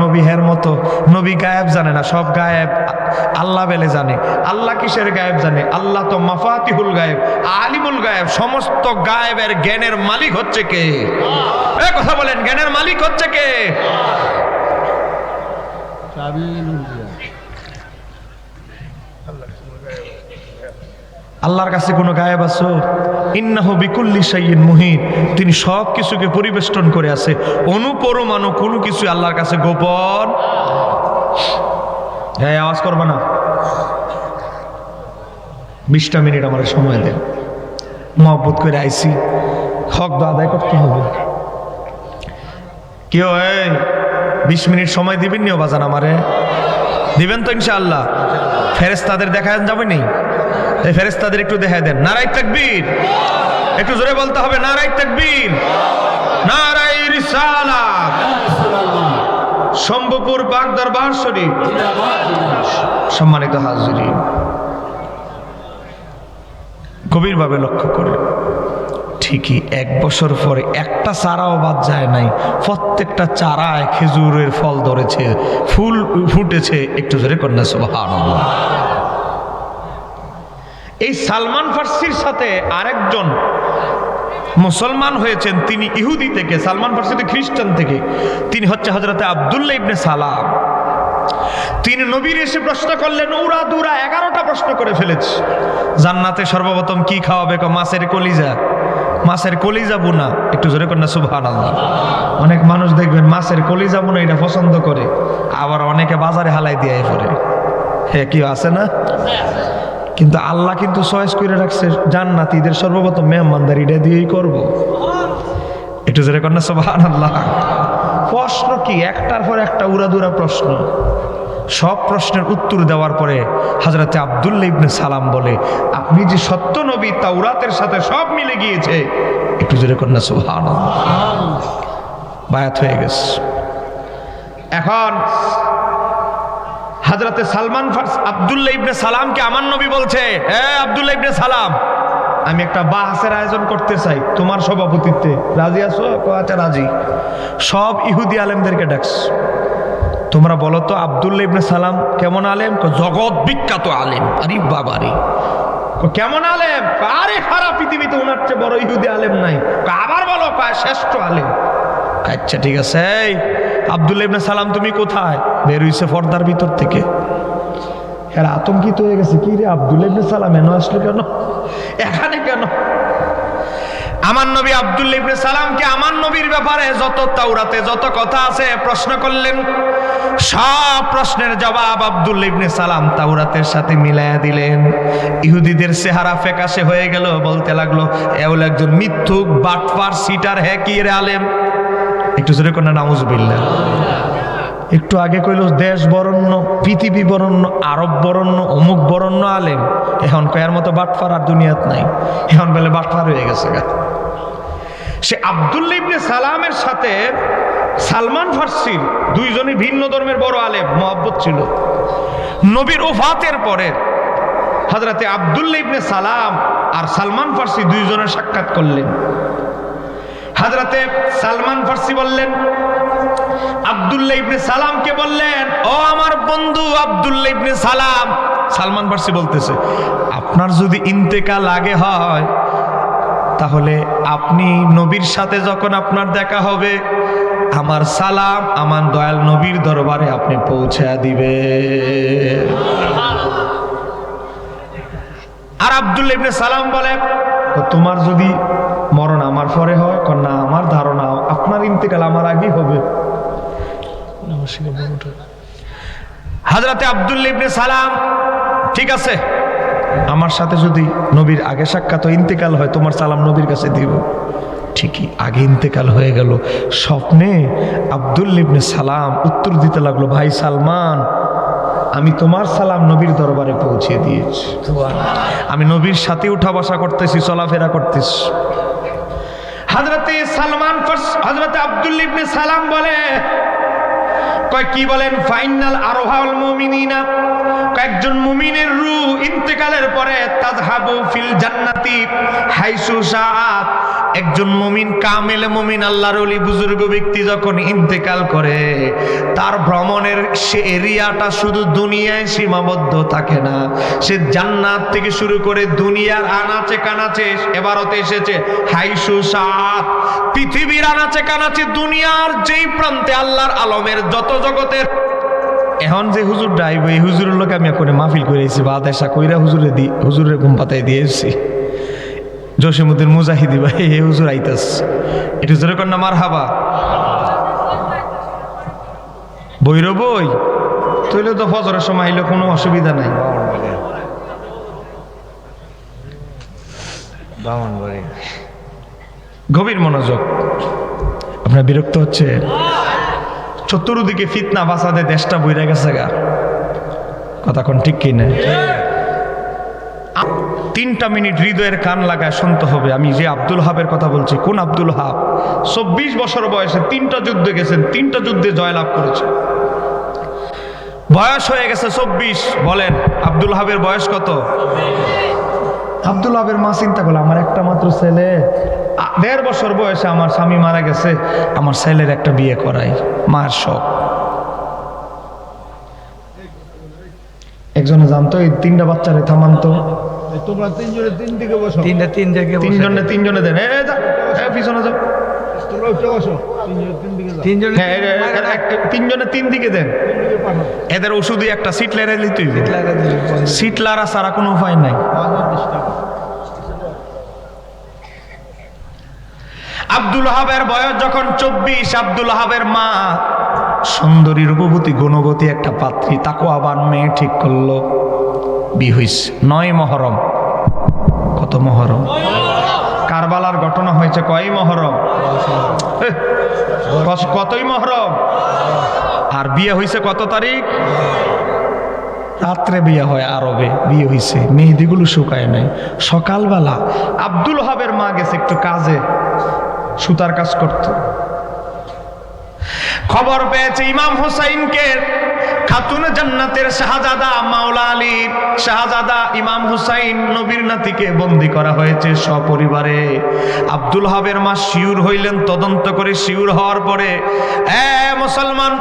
নবী হের মতো নবী গায়েব জানে না, সব গায়েব আল্লাহ বেলে জানে। আল্লাহ কিসের গায়েব জানে? আল্লাহ তো মাফাতিহুল গায়েব, আলিমুল গায়েব। সমস্ত গায়েবের জ্ঞানের মালিক হচ্ছে কে? এই কথা বলেন, জ্ঞানের মালিক হচ্ছে কে? আল্লাহর কাছে কোনো গায়েব আছে? ইন্নাহু বিকুল্লি শাইইন মুহিত, তিনি সব কিছুকে পরিবেষ্টন করে আছে। অনুপরমাণু কোনো কিছু আল্লাহর কাছে গোপন। হ্যাঁ আওয়াজ করবে না, 20টা মিনিট আমার সময় দেন, মহব্বত করে আইছি, হক আদায় করতে হবে। কেউ 20 মিনিট সময় দিবেন নিও বাজান, আমারে দিবেন তো ইনশাআল্লাহ? ফেরেশতাদের দেখায় যাবে নেই, এই ফেরেশতাদের একটু দেখায় দেন। নারায়ে তাকবীর, একটু জোরে বলতে হবে নারায়ে তাকবীর, নারায়ে রিসালাত। শম্ভুপুর পাক দরবার শরীফ। সম্মানিত হাজিরিন, গভীরভাবে লক্ষ্য করে ঠিকই 1 বছর পরে একটা চারাও বাদ যায় নাই, প্রত্যেকটা চারায় খেজুরের ফল ধরেছে, ফুল ফুটেছে। একটু জোরে কন্যা সুবহানাল্লাহ। এই সালমান ফার্সির সাথে আরেকজন মুসলমান হয়েছেন, তিনি ইহুদি থেকে, সালমান ফার্সি তো খ্রিস্টান থেকে, তিনি হচ্ছে হযরতে আব্দুল্লাহ ইবনে সালাম। তিনি নবীর এসে প্রশ্ন করলেন, উড়া দুরা 11টা প্রশ্ন করে ফেলেছে। জান্নাতে সর্বপ্রথম কি খাওয়াবে? মাছের কলিজা। মাছের কলিজা বুনা, একটু জোরে করেন না সুবহানাল্লাহ। অনেক মানুষ দেখবেন মাছের কলিজা বুনা এটা পছন্দ করে, আবার অনেকে বাজারে হালাই দিয়ে পড়ে। হ্যাঁ, কি আছে না? কিন্তু আল্লাহ কিন্তু চয়েস করে রাখছে জান্নাতীদের সর্বপ্রথম মেহমানদারি এটা দিয়েই করব। একটু জোরে করেন না সুবহানাল্লাহ। প্রশ্ন কি একটার পর একটা উড়াদুরা প্রশ্ন। সব প্রশ্নের উত্তর দেওয়ার পরে হযরতে আব্দুল্লাহ ইবনে সালাম বলে, আপনি যে সত্য নবী, তাওরাতের সাথে সব মিলে গিয়েছে। একটু জোরে করেন না সুবহানাল্লাহ। বায়াত হয়ে গেছে। এখন হযরতে সালমান ফার্সি আব্দুল্লাহ ইবনে সালামকে আমার নবী বলছে, আব্দুল্লাহ ইবনে সালাম, আমি একটা বাহাসের আয়োজন করতে চাই তোমার সভাপতিত্বে, রাজি আছো? আচ্ছা রাজি। সব ইহুদি আলেমদেরকে ডাকস, তোমরা বলো তো আব্দুল্লাহ ইবনে সালাম কেমন আলেম? জগৎ বিখ্যাত আলেম। আরে বাবারে, কেমন আলেম? আরে সারা পৃথিবীতে ওনার চেয়ে বড় ইহুদি আলেম নাই। আবার বলো, শ্রেষ্ঠ আলেম। আচ্ছা ঠিক আছে, এই আব্দুল্লাহ ইবনে সালাম তুমি কোথায়? বের হইছে পর্দার ভিতর থেকে। এরা আতঙ্কিত হয়ে গেছে, কি রে আব্দুল্লাহ ইবনে সালাম এনে আসলো কেন, এখানে কেন? আমার নবী আব্দুল্লাহ ইবনে সালামকে আমার নবীর ব্যাপারে যত তাওরাতে যত কথা আছে প্রশ্ন করলেন, সব প্রশ্নের জবাব আব্দুল্লাহ ইবনে সালাম তাওরাতের সাথে মিলায়া দিলেন। ইহুদিদের চেহারা ফ্যাকাশে হয়ে গেল, বলতে লাগলো, এ হলো একজন মিথ্যুক, বাটপার, সিটার, হ্যাকির আলেম। একটু জোরে কোন নাউজুবিল্লাহ। একটু আগে কইল দেশ বরণ্য, পৃথিবী বরণ্য, আরব বরণ্য, অমুক বরণ্য আলেম। এখন কয়ার মতো বাটপার আর দুনিয়াত নাই, এখন বলে বাটপার হয়ে গেছে গা। সে আব্দুল্লাহ ইবনে সালামের সাথে সালমান ফার্সির, দুইজনই ভিন্ন ধর্মের বড় আলেম, মহব্বত ছিল। নবীর ওফাতের পরে হযরতে আব্দুল্লাহ ইবনে সালাম আর সালমান ফার্সি দুইজনের সাক্ষাৎ করলেন। হযরতে সালমান ফার্সি বললেন, আব্দুল্লাহ ইবনে সালামকে বললেন, ও আমার বন্ধু আব্দুল্লাহ ইবনে সালাম। সালমান ফার্সি বলতেছে, আপনার যদি ইন্তেকাল আগে হয় তাহলে আপনি নবীর সাথে যখন আপনার দেখা হবে, আমার সালাম আমার দয়াল নবীর দরবারে আপনি পৌঁছে দিবে। আর আব্দুল্লাহ ইবনে সালাম বলে, তোমার যদি মরণ আমার পরে হয়? না, আমার ধারণা আপনার ইন্তেকাল আমার আগেই হবে। হযরতে আব্দুল্লাহ ইবনে সালাম, ঠিক আছে, আমার সাথে যদি নবীর আগে সাক্ষাৎ ইন্তেকাল হয়, তোমার সালাম নবীর কাছে দিব। ঠিকই আগে ইন্তেকাল হয়ে গেল। স্বপ্নে আব্দুল্লাহ ইবনে সালাম উত্তর দিতে লাগলো, ভাই সালমান, আমি তোমার সালাম নবীর দরবারে পৌঁছে দিয়েছি। আমি নবীর সাথে উঠা বসা করতেছি, চলাফেরা করতেছি। হযরতে সালমান ফার্সি, হযরতে আব্দুল্লাহ ইবনে সালাম বলে, কয় কি বলেন? ফাইনাল আরহাউল মুমিনিনা, কয়েকজন মুমিনের রূহ ইন্তেকালের পরে তাযহাবু ফিল জান্নাতি হাইসু শাআত। একজন মুমিন, কামেল মুমিন, আল্লাহর ওলি, বুজুর্গ ব্যক্তি যখন ইন্তেকাল করে, তার ভ্রমণের সে এরিয়াটা শুধু দুনিয়ায় সীমাবদ্ধ থাকে না। সে জান্নাত থেকে শুরু করে দুনিয়ার আনাচে কানাচে, এবারতে এসেছে হাইসু শাআত, পৃথিবীর আনাচে কানাচে, দুনিয়ার যেই প্রান্তে আল্লাহর আলমের যত জগতের। এখন যে হুজুর ডাইব, এই হুজুরের লোক আমি এখন মাহফিল করেছি, বাদেশা কইরা হুজুরের ঘুম পাতায় দিয়েছি। জসিমউদ্দিন মুজাহিদি ভাই, এই হুজুর আইতাস, এটা জোরে কর না মারহাবা। বইর বই তৈলে তো ফজরের সময় আইলে কোনো অসুবিধা নাই। গভীর মনোযোগ। আপনার বিরক্ত হচ্ছে? চতুর্দিকে ফিতনা ফাসাদে দেশটা বইরা গেছে গা, কথা কোন ঠিক কি না? 3টা মিনিট হৃদয়ের কান লাগায় শুনতে হবে। আমি যে আব্দুল হাবের কথা বলছি, কোন আব্দুল হাব? 24 বছর বয়সে 3টা যুদ্ধে গেছেন, 3টা যুদ্ধে জয়লাভ করেছেন। বয়স হয়ে গেছে 24। বলেন আব্দুল হাবের বয়স কত? আব্দুল হাবের মা চিন্তা করলো, আমার একটা মাত্র ছেলে, 1.5 বছর বয়সে আমার স্বামী মারা গেছে, আমার ছেলের একটা বিয়ে করাই, মায়ের শখ। একজনে জানতো এই 3টা বাচ্চারে থামানতো, তোমরা তিনজনে তিন দিকে বসো। তিনজনে তিনজনে দেন। পিছনে যাও। তোমরা উঠে বসো। তিনজনে তিন দিকে দেন। এদের ওষুধই একটা সিট লেরে দিতে হইবে। সিট লারা ছাড়া কোনো উপায় নাই। আব্দুল ওহাবের বয়স যখন 24, আব্দুল ওহাবের মা সুন্দরী রূপবতী গুণবতী একটা পাত্রী তাকওয়াবান মেয়ে ঠিক করলো। বিয়ে হইছে 9 মহরম। কত মহরম? কারবালার ঘটনা হয়েছে কয় মহরম? কতই মহরম। আর বিয়ে হয়েছে কত তারিখ? রাত্রে বিয়ে হয়, আরবে বিয়ে হয়েছে, মেহেদিগুলো শুকায় নাই। সকালবেলা আব্দুল ওহাবের মা গেছে একটু কাজে, সুতার কাজ করত। খবর পেয়েছে ইমাম হুসাইনকে খাতুনে জান্নাতের শাহজাদা মাওলা আলীর শাহজাদা ইমাম হুসাইন নবীর নাতিকে বন্দী করা হয়েছে সপরিবারে। আব্দুল ওহাবের মা শিউর হইলেন। তদন্ত করে শিউর হওয়ার পরে মুসলমান,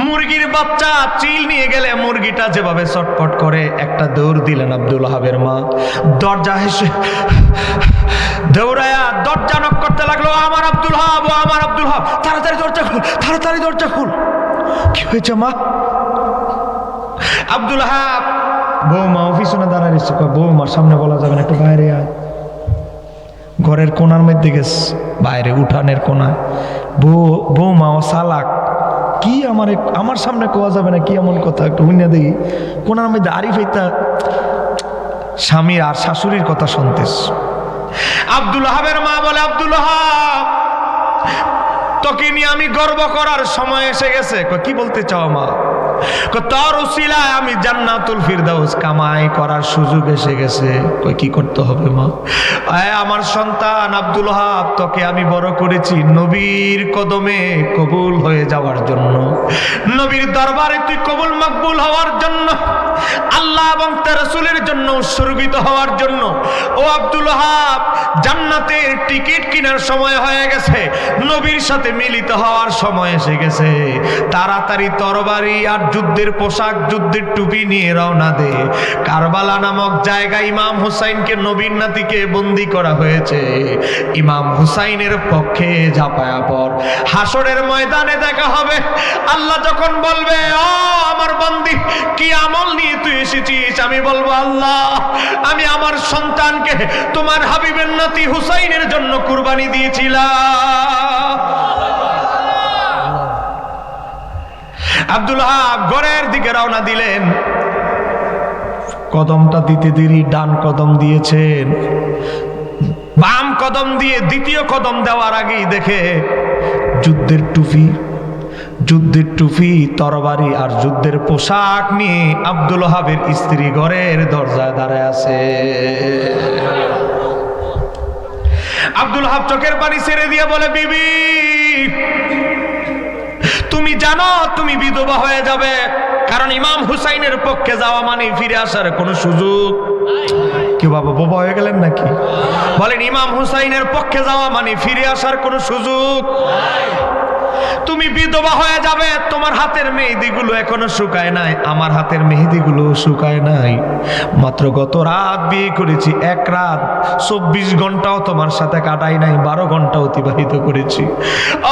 মুরগির বাচ্চা চিল নিয়ে গেলে মুরগিটা যেভাবে চটপট করে একটা দৌড় দিলেন আব্দুল ওহাবের মা। দরজা হেসে দৌড়ায়া দরজা নক করতে লাগলো, আমার আব্দুল ওহাব, ও আমার আব্দুল ওহাব, তাড়াতাড়ি দরজা খুল, তাড়াতাড়ি দরজা খুল। কি হয়েছে মা? আব্দুল ওহাব বৌমা পিছনে দাঁড়ায় রয়েছে। বৌমার সামনে বলা যাবে না, একটু বাইরে আয়। ঘরের কোনার মধ্যে গেছে, বাইরে উঠানের কোনায়। বৌমা ও চালাক, কি আমার সামনে কোয়া যাবে না, কি এমন কথা, একটু শুনে দেখি। কোনার মধ্যে আরিফ এইটা স্বামী আর শাশুড়ির কথা শুনতেছ। আব্দুল ওহাবের মা বলে, আব্দুল ওহাব, তোকে নিয়ে আমি গর্ব করার সময় এসে গেছে। কি বলতে চাও মা? তোর উসিলায় আমি জান্নাতুল ফিরদাউস কামাই করার সুযোগ এসে গেছে। কি করতে হবে মা? আমার সন্তান আব্দুল ওহাব, তোকে আমি বড় করেছি নবীর কদমে কবুল হয়ে যাওয়ার জন্য, নবীর দরবারে তুই কবুল মকবুল হওয়ার জন্য, আল্লাহ এবং তার রাসূলের জন্য উৎসর্গিত হওয়ার জন্য। ও আব্দুল ওহাব, জান্নাতের টিকিট কেনার সময় হয়ে গেছে, নবীর সাথে মিলিত হওয়ার সময় এসে গেছে। তাড়াতাড়ি তরবারি আর যুদ্ধের পোশাক, যুদ্ধের টুপি নিয়ে রওনা দে। কারবালা নামক জায়গায় ইমাম হুসাইনকে, নবীর নাতিকে বন্দী করা হয়েছে। ইমাম হুসাইনের পক্ষে ঝাঁপায়া পড়, হাসরের ময়দানে দেখা হবে। আল্লাহ যখন বলবে, ও আমার বন্দী, কি আমল নিয়ে তুই এসেছিস? আমি বলবো, আল্লাহ, আমি আমার সন্তানকে তোমার হাবিবের নাতি হুসাইনের জন্য কুরবানি দিয়েছিলাম। আব্দুল ওহাব ঘরের দিকে রওনা দিলেন। কদমটা দিতে দেরি, ডান কদম দিয়েছেন, বাম কদম দিয়ে দ্বিতীয় কদম দেওয়ার আগেই দেখে যুদ্ধের টুপি, তরবারি আর যুদ্ধের পোশাক নিয়ে আব্দুল ওহাবের স্ত্রী ঘরের দরজায় দাঁড়ায় আছে। আব্দুল ওহাব চোখের পানি ছেড়ে দিয়ে বলে, বিবি, তুমি জানো তুমি বিধবা হয়ে যাবে, কারণ ইমাম হুসাইনের পক্ষে যাওয়া মানে ফিরে আসার কোনো সুযোগ। কি বাবা, বোবা হয়ে গেলেন নাকি? বলেন, ইমাম হুসাইনের পক্ষে যাওয়া মানে ফিরে আসার কোনো সুযোগ। তুমি বিধবা হয়ে যাবে, তোমার হাতের মেহেদিগুলো এখনো শুকায় নাই, আমার হাতের মেহেদিগুলো শুকায় নাই। মাত্র গত রাত বিয়ে করেছি, এক রাত 24 ঘন্টাও তোমার সাথে কাটাই নাই, 12 ঘন্টা অতিবাহিত করেছি।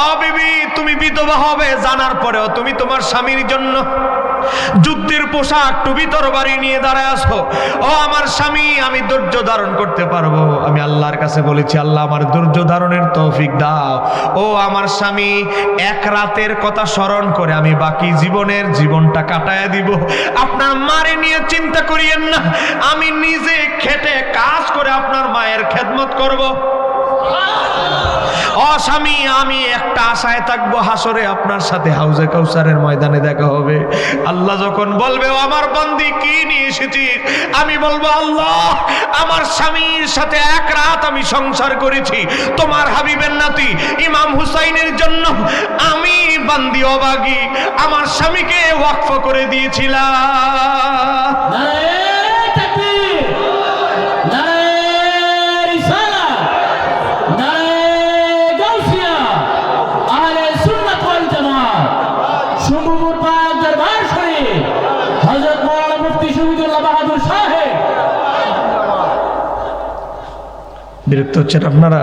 ও বিবি, তুমি বিধবা হবে জানার পরেও তুমি তোমার স্বামীর জন্য যুদ্ধের পোশাক, টুপি, তরবারি নিয়ে দাঁড়ায় আসো। ও আমার স্বামী, আমি ধৈর্য ধারণ করতে পারবো। আমি আল্লাহর কাছে বলেছি, আল্লাহ আমার ধৈর্য ধারণের তৌফিক দাও। ও আমার স্বামী, এক রাতের কথা স্মরণ করে আমি বাকি জীবনটা কাটায়া দিব। আপনার মারে নিয়ে চিন্তা করিয়েন না, আমি নিজে খেটে কাজ করে আপনার মায়ের খেদমত করব। ও স্বামী, আমি একটা আশায় থাকবো, হাসরে আপনার সাথে হাউজে কাউসারের ময়দানে দেখা হবে। আল্লাহ যখন বলবে, ও আমার বান্দি, কি নিয়ে এসেছিস? আমি বলবো, আল্লাহ, আমার স্বামীর সাথে এক রাত আমি সংসার করেছি, তোমার হাবিবের নাতি ইমাম হুসাইনের জন্য আমি বান্দি অবাগী আমার স্বামীকে ওয়াকফ করে দিয়েছিলাম। বিরক্ত হচ্ছেন আপনারা?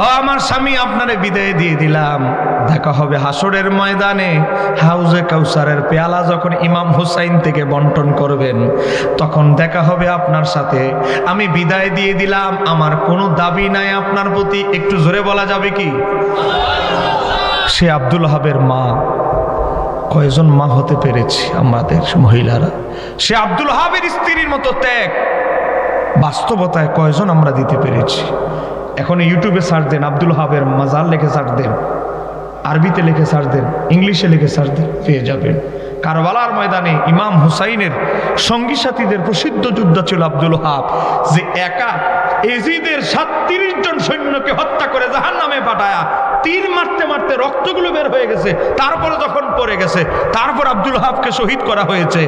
ও আমার স্বামী, আপনারে বিদায় দিয়ে দিলাম, দেখা হবে হাসরের ময়দানে। হাউজে কাউসারের পেয়ালা যখন ইমাম হুসাইন থেকে বন্টন করবেন, তখন দেখা হবে আপনার সাথে। আমি বিদায় দিয়ে দিলাম, আমার কোনো দাবি নাই আপনার প্রতি। একটু জোরে বলা যাবে কি? সে আব্দুল হাবের মা। কয়জন মা হতে পেরেছি আমাদের মহিলারা? সে আব্দুল হাবের স্ত্রীর মতো ত্যাগ বাস্তবতায় কয়জন আমরা দিতে পেরেছি? এখন ইউটিউবে সার্চ দেন, আব্দুল হাবের মাজার লিখে সার্চ দেন, আরবিতে লিখে সার্চ দেন, ইংলিশে লিখে সার্চ দেন, পেয়ে যাবেন। কারবালার ময়দানে ইমাম হুসাইনের সঙ্গী সাথীদের প্রসিদ্ধ যোদ্ধা ছিল আব্দুল হাব, যে একা এজিদের 37 জন সৈন্যকে হত্যা করে জাহান্নামে পাঠায়া তীর মারতে মারতে রক্তগুলো বের হয়ে গেছে। তারপরে যখন পড়ে গেছে, তারপর আব্দুল হাবকে শহীদ করা হয়েছে।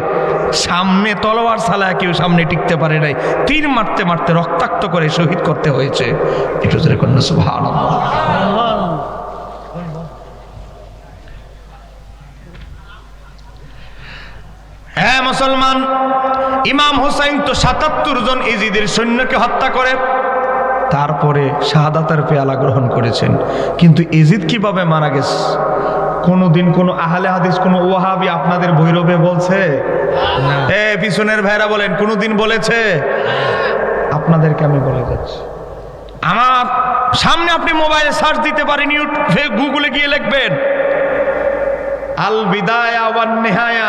সামনে তলোয়ার চালায় কেউ সামনে টিকতে পারে নাই, তীর মারতে মারতে রক্তাক্ত করে শহীদ করতে হয়েছে। একটু জোরে কন্যা সুবহানাল্লাহ। হ্যাঁ মুসলমান, ইমাম হুসাইন তো 77 জন ইজিদের সৈন্যকে হত্যা করে তারপরে শাহাদাতের পেয়ালা গ্রহণ করেছেন। কিন্তু ইজিদ কিভাবে মারা গেছে? কোনদিন কোন আহলে হাদিস, কোন ওয়াহাবি আপনাদের ভৈরবে বলছে? পিছনের ভাইরা বলেন, কোনদিন বলেছে? আপনাদেরকে আমি বলে যাচ্ছি, আমার সামনে আপনি মোবাইলে সার্চ দিতে পারেন, ইউটিউবে গুগলে গিয়ে লিখবেন আল বিদায়া ওয়ান নিহায়া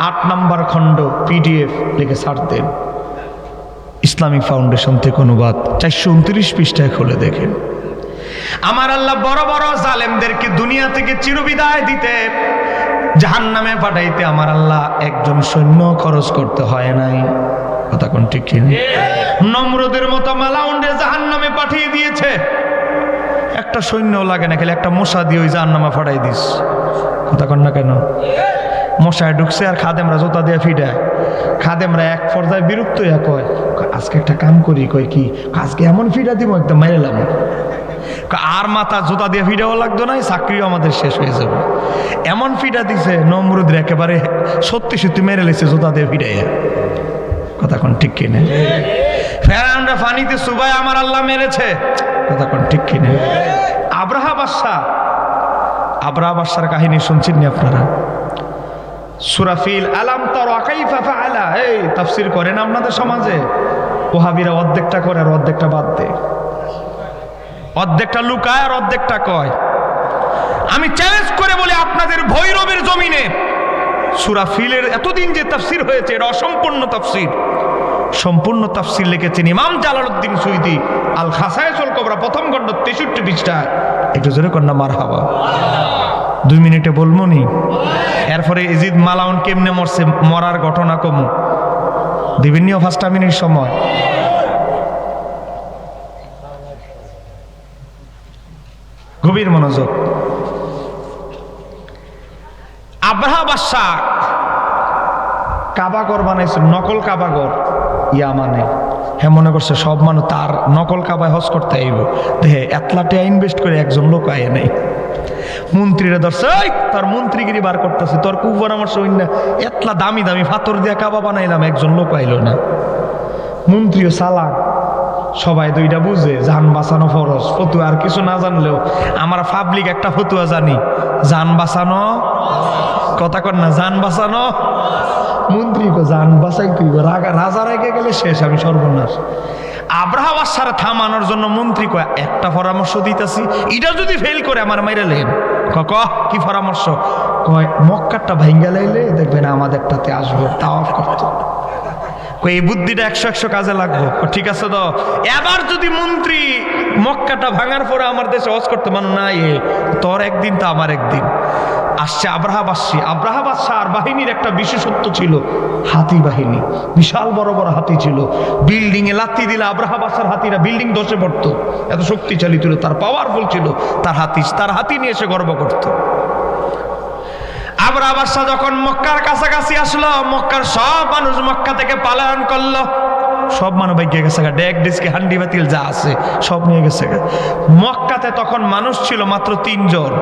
8 নম্বর খণ্ড PDF লিখে সার্চ দেন, ইসলামিক ফাউন্ডেশন থেকে অনুবাদ, 429 পৃষ্ঠায় খুলে দেখেন। আমার আল্লাহ বড় বড় জালেমদেরকে দুনিয়া থেকে চিরবিদায় দিতে, জাহান্নামে পাঠাইতে আমার আল্লাহ একজন সৈন্য খরচ করতে হয় নাই। কথা কোন ঠিক কিনা? নমরুদের মতো মালাউন্ডে জাহান্নামে পাঠিয়ে দিয়েছে, একটা সৈন্য লাগে না, খালি একটা মশা দিয়ে ওই জাহান্নামে পাঠাই দিস। কথা কন না কেন? মশায় ঢুকছে আর খাদেমরা জোতা দিয়ে ফিডায়। খাদেমরা এক পর্যায়ে বিরক্ত হইয়া কয়, আজকে একটা কাম করি। কয় কি? আজকে এমন ফিডা দিব একদম মেরেলাম, আর মাথা জোতা দিয়ে ফিডাও লাগতো না, চাকরিও আমাদের শেষ হয়ে যাবে। এমন ফিডা দিছে নমরুদের একেবারে সত্যি সত্যি মেরে লেছে জোতা দিয়ে ফিডাইয়া। কথা কোন ঠিক কিনে? ফেরাউনরা পানিতে সুবাই আমার আল্লাহ মেরেছে। কথা কোন ঠিক কিনে? আব্রাহা বাদশার কাহিনী শুনছেন নি আপনারা? সূরা ফিল, আলাম তারা কাইফা ফাআলা, এই তাফসীর করেন আপনাদের সমাজে? ওহাবীরা অর্ধেকটা করে আর অর্ধেকটা বাদ দেয়, অর্ধেকটা লুকায় আর অর্ধেকটা কয়। আমি চ্যালেঞ্জ করে বলি, আপনাদের ভৈরবের জমিনে সূরা ফিলের এতদিন যে তাফসীর হয়েছে, এটা অসম্পূর্ণ তাফসীর। সম্পূর্ণ তাফসীর লিখেছেন ইমাম জালালউদ্দিন সুয়ুতী, আল খাসায়েসুল কুবরা, প্রথম খণ্ড 63 পৃষ্ঠায়। একটু জোরে কন্যা মারহাবা। 2 মিনিটে বলবো নি? এরপরে ইজিদ মালাউন কেমনে মরছে, মরার ঘটনা কম বিভিন্ন 5 মিনিট সময়। গভীর মনোযোগ। আব্রাহা বাদশা কাবাগর বানাইছে, নকল কাবাগর, ইয়ামানে। হ্যাঁ, মনে করছে সব মানুষ তার নকল কাবায় হজ করতে আইব। দেখে এতলাটে ইনভেস্ট করে একজন লোক আয় নাই। মন্ত্রীরা ধরছে, তার মন্ত্রীগিরি বার করতেছে, তোর খুব পরামর্শ হইন না, এতলা দামি দামি পাথর দিয়া কাবা বানাইলাম, একজন লোক আইল না। মন্ত্রীও চালাক, সবাই দুইটা বুঝে, জান বাঁচানো ফরজ। ফতুয়া আর কিছু না জানলেও আমরা পাবলিক একটা ফতুয়া জানি, জান বাঁচানো। কথা কর না, জান বাঁচানো। মন্ত্রী কো জান বাঁচাই তুই, রাজা রেগে গেলে শেষ, আমি সর্বনাশ। আব্রাহা বাদশারে থামানোর জন্য মন্ত্রী কয়, একটা পরামর্শ দিতেছি, এটা যদি ফেল করে আমার মাইরে লেন। কি পরামর্শ? কয়, মক্কাটা ভাঙ্গা লাইলে দেখবেন আমাদেরটাতে আসবো, তাওয়াফ করতে। এই বুদ্ধিটা 100 কাজে লাগবো। ঠিক আছে তো? এবার যদি মন্ত্রী মক্কাটা ভাঙার পরে আমার দেশে হজ করতে মান না, তোর একদিন তো আমার একদিন। আসছে আব্রাহা বাদশার বাহিনীর একটা বিশেষত্ব ছিল, হাতি বাহিনী। বিশাল বড় বড় হাতি ছিল। বিল্ডিং এ লাথি দিলে আব্রাহা বাদশার হাতিরা বিল্ডিং ধসে পড়তো, এত শক্তিশালী ছিল, তার পাওয়ারফুল ছিল তার হাতি নিয়ে এসে গর্ব করত। আব্রাহা বাদশা যখন মক্কার কাছাকাছি আসলো, মক্কার সব মানুষ মক্কা থেকে পালায়ন করলো। সব মানুষ ভাগ্যে গেছে, ডেক ডিস্কে হান্ডি বাতিল যা আছে সব নিয়ে গেছে। মক্কাতে তখন মানুষ ছিল মাত্র 3 জন।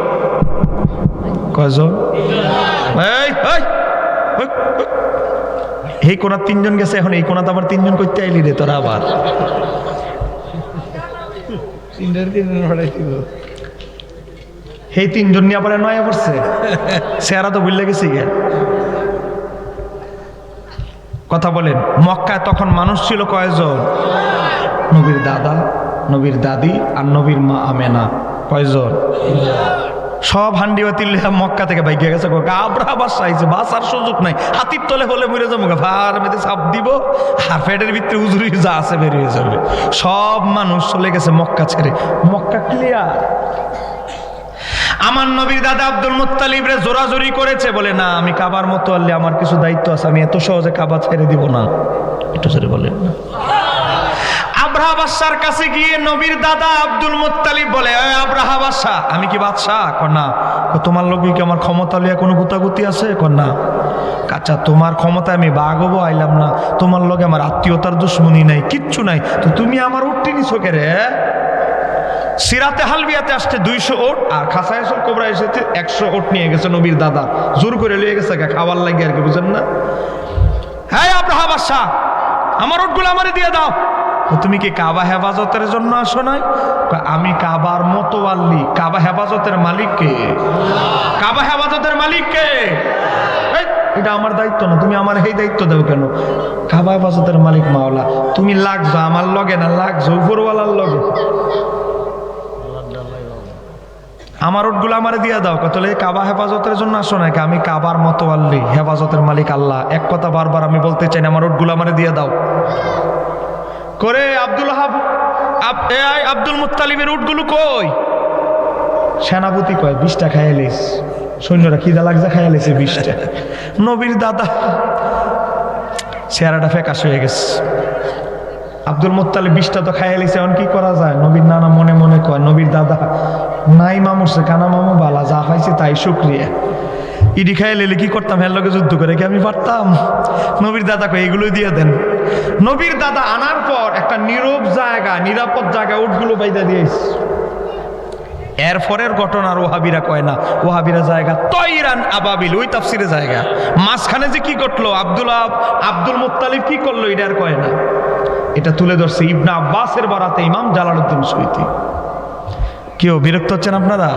কয়জন? এই কোনা তিনজন গেছে, এখন এই কোনাতে আবার তিনজন করতে আইলি রে তোরা আবার। তিনজন হড়াইছিল। এই তিনজন নিয়ে আবার নয়া পড়ছে, চেহারা তো ভুলে গেছি গে। কথা বলেন, মক্কায় তখন মানুষ ছিল কয়জন? নবীর দাদা, নবীর দাদি আর নবীর মা আমেনা। কয়জন? সব হান্ডি বাতিল মক্কা থেকে বাইকে গেছে। আব্রাহা বাস আইছে, বাস আর সুযোগ নাই, হাতির তলে হলে মরে যাবো, ভার মেয়েদের চাপ দিব আর পেটের ভিতরে উজুরি যা আছে বেরিয়ে যাবে। সব মানুষ চলে গেছে মক্কা ছেড়ে। মক্কা ক্লিয়ার। আমার নবীর দাদা আব্দুল মুত্তালিব রে জোরাজোরি করেছে, বলে না আমি কাবার মতো আল্লে আমার কিছু দায়িত্ব আছে, আমি এত সহজে কাবা ছেড়ে দিব না। একটু জোরে বলেন না। আব্রাহা বাদশার কাছে গিয়ে নবীর দাদা আব্দুল মুত্তালিব বলে, আব্রাহা বাদশা, আমি কি বাদশা? কর না। তোমার লোক কি আমার ক্ষমতা লিয়া কোনো গুতাগুতি আছে? কর না। আচ্ছা তোমার ক্ষমতায় আমি বাঘ হবো আইলাম না, তোমার লগে আমার আত্মীয়তার দুশ্মনী নাই, কিচ্ছু নাই, তো তুমি আমার উঠতে নিছো কে রে? সিরাতে হালবিয়াতে আসছে 200 ওট, আর খাসায়সুল কোবরা এসেছে 100 ওট নিয়ে গেছে নবীর দাদা, জোর করে লিয়ে গেছে খাবার লাগে আর কি, বুঝেন না? হ্যাঁ আব্রাহা বাদশা, আমার ওটগুলো আমারে দিয়ে দাও। তুমি কি কাবা হেফাজতের জন্য আসো নাই? আমি কাবার মতোয়াল্লি, কাবা হেফাজতের মালিক কে? কাবা হেফাজতের মালিক কে? এটা আমার দায়িত্ব না, তুমি আমার এই দায়িত্ব দেও কেন? কাবা হেফাজতের মালিক মাওলা, তুমি লাগছো আমার লগে না, লাগছো উপরওয়ালার লগে। আমার ওটগুলো আমারে দিয়ে দাও। কতলে কাবা হেফাজতের জন্য আসো নাকি? আমি কাবার মতোয়াল্লি, হেফাজতের মালিক আল্লাহ। এক কথা বারবার আমি বলতে চাই না, আমার ওটগুলো আমারে দিয়ে দাও। করে আব্দুল মুত্তালিবের উটগুলো কই? সেনাপতি কয় 20টা খাইয়ালিস, সৈন্যরা খিদা লাগছে খাইয়ালিছে 20টা। নবীর দাদা চেহারাটা ফ্যাকাশ হয়ে গেছে। আব্দুল মুত্তালিব 20টা তো খাইয়ালিছে, এখন কি করা যায়? নবীর নানা মনে মনে কয়, নবীর দাদা নাই মামুরছে কানা মামু বালা, যা পাইছে তাই শুক্রিয়া। ইডি খাইয়া লেলে কি করতাম, হের লগে যুদ্ধ করে কি আমি পারতাম? নবীর দাদা কয় এগুলোই দিয়ে দেন। নবীর দাদা আনার পর একটা নীরব জায়গা, নিরাপদ জায়গা উটগুলো বাইদা দিয়েছে। এর পরের ঘটনার ওহাবিরা কয় না, ওহাবিরা জায়গা তৈরান আবাবিল, ওই তাফসিরে জায়গা। মাঝখানে যে কি করলো আব্দুল মুত্তালিব কি করলো, এটা আর কয় না। এটা তুলে ধরছে ইবনে আব্বাসের বারাতে ইমাম জালালউদ্দিন সুয়ুতী। কেউ বিরক্ত হচ্ছেন আপনারা?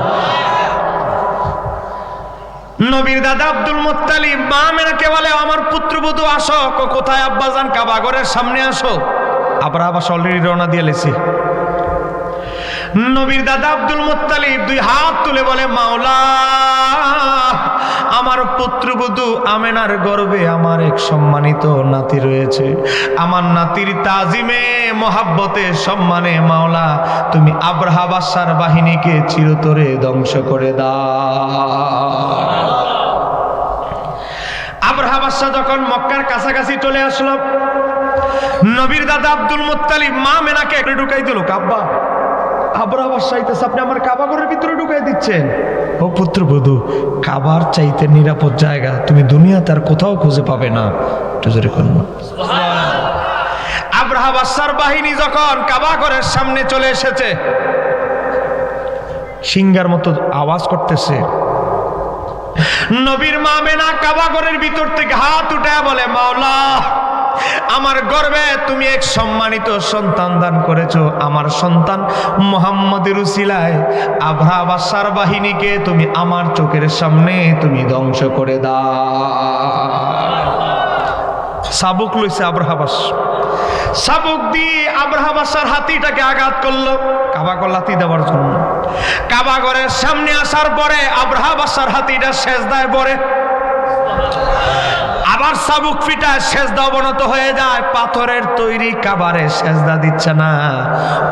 নবীর দাদা আব্দুল মুত্তালিব মা আমেনাকে বলে, আমার পুত্রবধূ আসো। কোথায় আব্বাজান? কাবা ঘরের সামনে আসো। আব্রাহা বাদশা অলরেডি রওনা দিয়ে লেছে। নবীর দাদা আব্দুল মুত্তালিব 2 হাত তুলে বলে, মাওলা আমার পুত্রবধূ আমেনার গর্ভে আমার এক সম্মানিত নাতি রয়েছে, আমার নাতির তাজিমে মহাব্বতে সম্মানে মাওলা তুমি আব্রাহা বাদশার বাহিনীকে চিরতরে ধ্বংস করে দাও। আব্রাহা বাদশা যখন মক্কার কাছাকাছি চলে আসলো, নবীর দাদা আব্দুল মুত্তালিব মা আমেনাকে একটু ঢুকাই দিল। কাব্বা, আব্রাহা বাদশা আইতেছে, আপনি আমার কাবা ঘরের ভিতরে ঢুকাই দিচ্ছেন। ও পুত্রবধূ, কাবার চাইতে নিরাপদ জায়গা তুমি দুনিয়াতে আর কোথাও খুঁজে পাবে না। একটু জোরে করুন। আব্রাহা বাদশার বাহিনী যখন কাবা ঘরের সামনে চলে এসেছে, সিংহার মতো আওয়াজ করতেছে। নবীর মা আমেনা কাবা ঘরের ভিতর থেকে হাত উঠায় বলে, মাওলা আমার গর্ভে তুমি এক সম্মানিত সন্তান দান করেছো, আমার সন্তান মুহাম্মদের উসিলায় আব্রাহা বাদশার বাহিনীকে তুমি আমার চোখের সামনে তুমি ধ্বংস করে দাও। শাবুক লইছে আব্রাহা বাদশা, শাবুক দিয়ে আব্রাহা বাদশার হাতিটাকে আঘাত করলো কাবা ঘর লাথি দেওয়ার জন্য। কাবা ঘরের সামনে আসার পরে আব্রাহা বাদশার হাতিটা সেজদায় পড়ে, আবার শাবুক ফিটা সেজদা অবনত হয়ে যায়। পাথরের তৈরি কাবারে সেজদা দিচ্ছে না।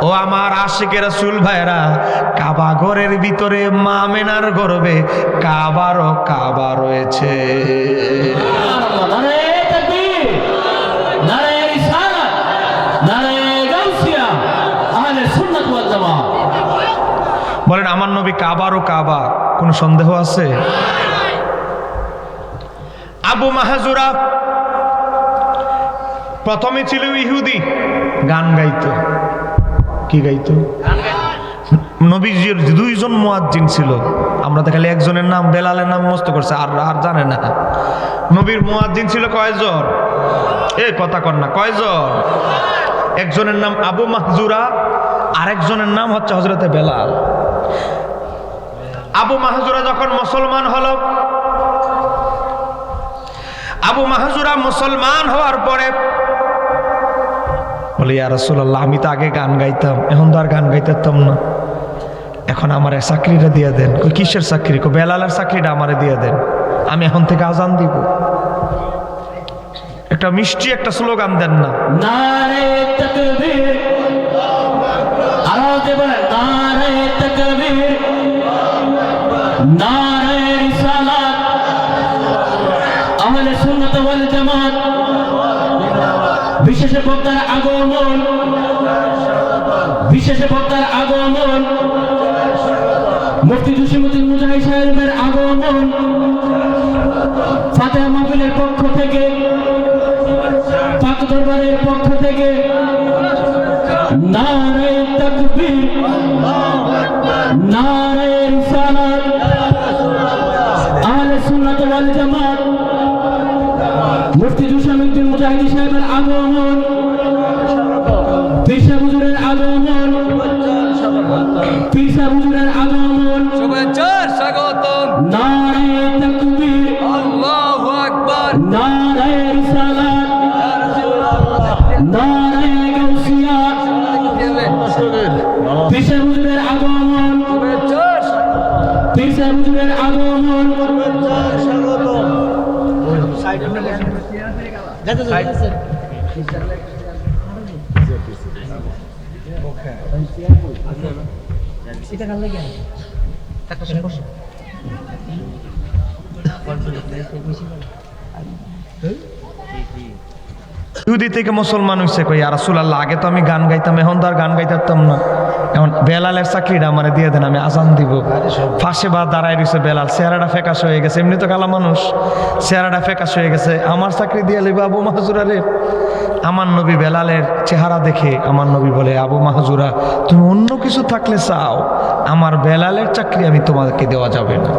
ও আমার আশিকের রাসূল ভাইরা, কাবা ঘরের ভিতরে মা আমেনার গর্ভে কাবারও কাবা রয়েছে। বলেন আমার নবী কাবারও কাবা, কোন সন্দেহ আছে? আবু মাহাজুরা প্রথমে ছিল ইহুদি, গান গাইতো। কি গাইতো? নবীজির 2জন মুয়াজ্জিন ছিল, আমরা তো খালি একজনের নাম বেলালের নাম মস্ত করছে, আর আর জানে না। নবীর মুয়াজ্জিন ছিল কয়জন? এ কথা কর না, কয়জন? একজনের নাম আবু মাহজুরা, আরেকজনের নাম হচ্ছে হযরতে বেলাল। আবু মাহজুরা যখন মুসলমান হলো, আবু মাহজুরা মুসলমান হওয়ার পরে বলে, ইয়া রাসূলুল্লাহ, আমি তো আগে গান গাইতাম, এখন তো আর গান গাইতাম না, এখন আমার চাকরিটা দিয়ে দেন। কিসের চাকরি? বেলালের চাকরিটা আমারে দিয়ে দেন, আমি এখন থেকে আজান দিব। একটা মিষ্টি একটা স্লোগান দেন না। নারে তাকবীর, আওয়াজে বলেন নারে তাকবীর, নারে রিসালাত, আহলে সুন্নাত ওয়াল জামাত, বিশেষ বক্তার আগমন, বিশেষ বক্তার আগমন, মুফতি জসিমউদ্দিন মুজাহিদ সাহেবের আগমন, ফাতেহা মাহফিলের পক্ষ থেকে, পাক দরবারের পক্ষ থেকে নারে তাকবীর, নারে রিসালাত, আহলে সুন্নাত ওয়াল জামাত, মুফতি জসিমউদ্দিন মুজাহিদ সাহেবের আগমন, পীর সাহেব হুজুরের আগমন, পীর সাহেব হুজুরের আগমন, শুভেচ্ছার স্বাগতম। নারে তাকবীর, আল্লাহু আকবার। নারে রিসালাত, নারে গাউসিয়া, পীর সাহেব হুজুরের আগমন, শুভেচ্ছার পীর সাহেব হুজুরের আগমন, ইহুদি থেকে মুসলমান হইছে। কই, ইয়া রাসূলুল্লাহ, আগে তো আমি গান গাইতাম, এখন তো আর গান গাইতাম না, এখন বেলালের চাকরিটা আমারে দিয়ে দেন, আমি আজান দিব। ফাঁসে বা দাঁড়ায় রয়েছে বেলাল, চেহারাটা ফেকাশ হয়ে গেছে, এমনি তো কালা মানুষ, চেহারাটা ফেকাশ হয়ে গেছে। আমার চাকরি দিয়ে লইবা আবু মাহজুরা রে? আমার নবী বেলালের চেহারা দেখে আমার নবী বলে, আবু মাহজুরা, তুমি অন্য কিছু থাকলে চাও, আমার বেলালের চাকরি আমি তোমাকে দেওয়া যাবে না।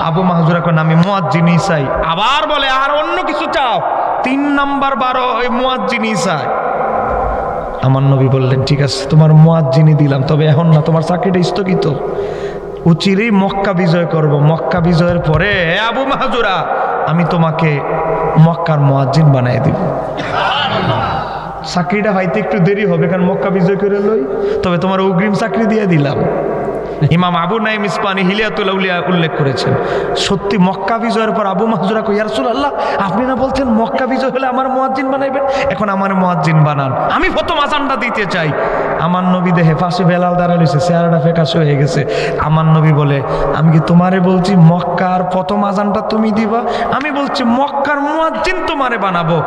আবু মাহজুরা কোন আমি মুয়াজ্জিনই চাই। আবার বলে, আর অন্য কিছু চাও? 3 নাম্বার 12 ওই মুয়াজ্জিনই চাই। আমার নবী বললেন, ঠিক আছে, তোমার মুয়াজ্জিনই দিলাম, তবে এখন না, তোমার চাকরিটা স্থগিত। চিরেই মক্কা বিজয় করব, মক্কা বিজয়ের পরে আবু মাহজুরা আমি তোমাকে মক্কার মুয়াজ্জিন বানাই দিব। চাকরিটা হয়তো একটু দেরি হবে, কারণ মক্কা বিজয় করে লই, তবে তোমার অগ্রিম চাকরি দিয়ে দিলাম। ইমাম আবু নাইম ইসপানি হিলিয়াতুল আউলিয়া উল্লেখ করেছেন, সত্যি মক্কা বিজয়ের পর আবু মাহজুরা কই, ইয়া রাসূলুল্লাহ, আপনি না বলছেন মক্কা বিজয় হলে আমার মুয়াজ্জিন বানাইবেন, এখন আমার মুয়াজ্জিন বানান, আমি প্রথম আজানটা দিতে চাই। আমার নবী দেখে পাশে বেলাল দাঁড়াইছে, চেহারাটা ফেকাশ হয়ে গেছে। আমার নবী বলে, আমি কি তোমারে বলছি মক্কার প্রথম আজানটা তুমি দিবা? আমি বলছি মক্কার মুয়াজ্জিন তোমারে বানাবো,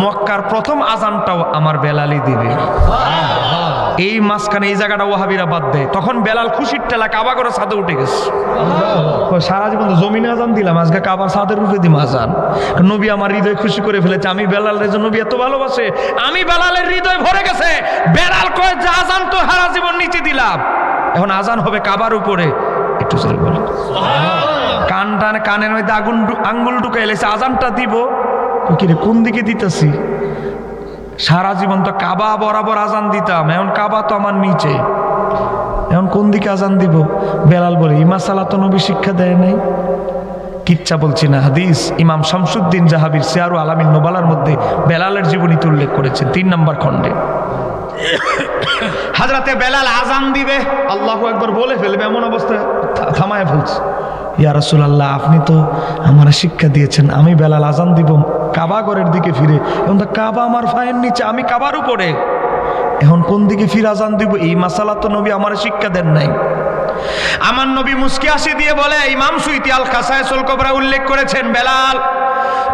মক্কার প্রথম আজানটাও আমার বেলালই দিবে। এই মাঝখানে এই জায়গাটা ওয়াহাবিরা বাদ দেয়, তখন বেলাল খুশির টেলা কাবা করে ছাদে উঠে গেছে। সারা জীবন তো জমিনে আজান দিলাম, আজকে কাবার ছাদের রূপে দিম আজান। নবী আমার হৃদয় খুশি করে ফেলেছে, আমি বেলালের জন্য নবী এত ভালোবাসে, আমি বেলালের হৃদয় ভরে গেছে। বেলাল কয় যে আজান তো সারা জীবন নিচে দিলাম, এখন আজান হবে কাবার উপরে। একটু জোরে বলে, কানের মধ্যে আঙ্গুল ঢুকাই এলেছে, আজানটা দিব কিরে, কোন দিকে দিতেছি? সারা জীবন তো কাবা বরাবর আজান দিতাম, এখন কাবা তো আমার নিচে, এখন কোন দিকে আজান দিব? বেলাল বলে, এই মাসালা তো নবী শিক্ষা দেয় নাই। কিচ্ছা বলছি না, হাদিস ইমাম শামসুদ্দিন জাহাবির সিয়ারু আলামিন নোবালার মধ্যে বেলালের জীবনীতে উল্লেখ করেছেন 3 নম্বর খণ্ডে। হাজরাতে বেলাল আজান দিবে, আল্লাহু আকবার বলে ফেলবে, এমন অবস্থায় থামায় ফেলছে। ইয়া রাসূলুল্লাহ, আপনি তো আমার শিক্ষা দিয়েছেন, আমি বেলাল আজান দিব কাবা ঘরের দিকে ফিরে, এখন তো কাবা আমার পায়ের নিচে, আমি কাবার উপরে, এখন কোন দিকে ফিরে আজান দিব? এই মাসালা তো নবী আমার শিক্ষা দেন নাই। আমার নবী মুস্কি হাসি দিয়ে বলে, ইমাম সুয়ুতী আল খাসায়েসুল কুবরা উল্লেখ করেছেন, বেলাল,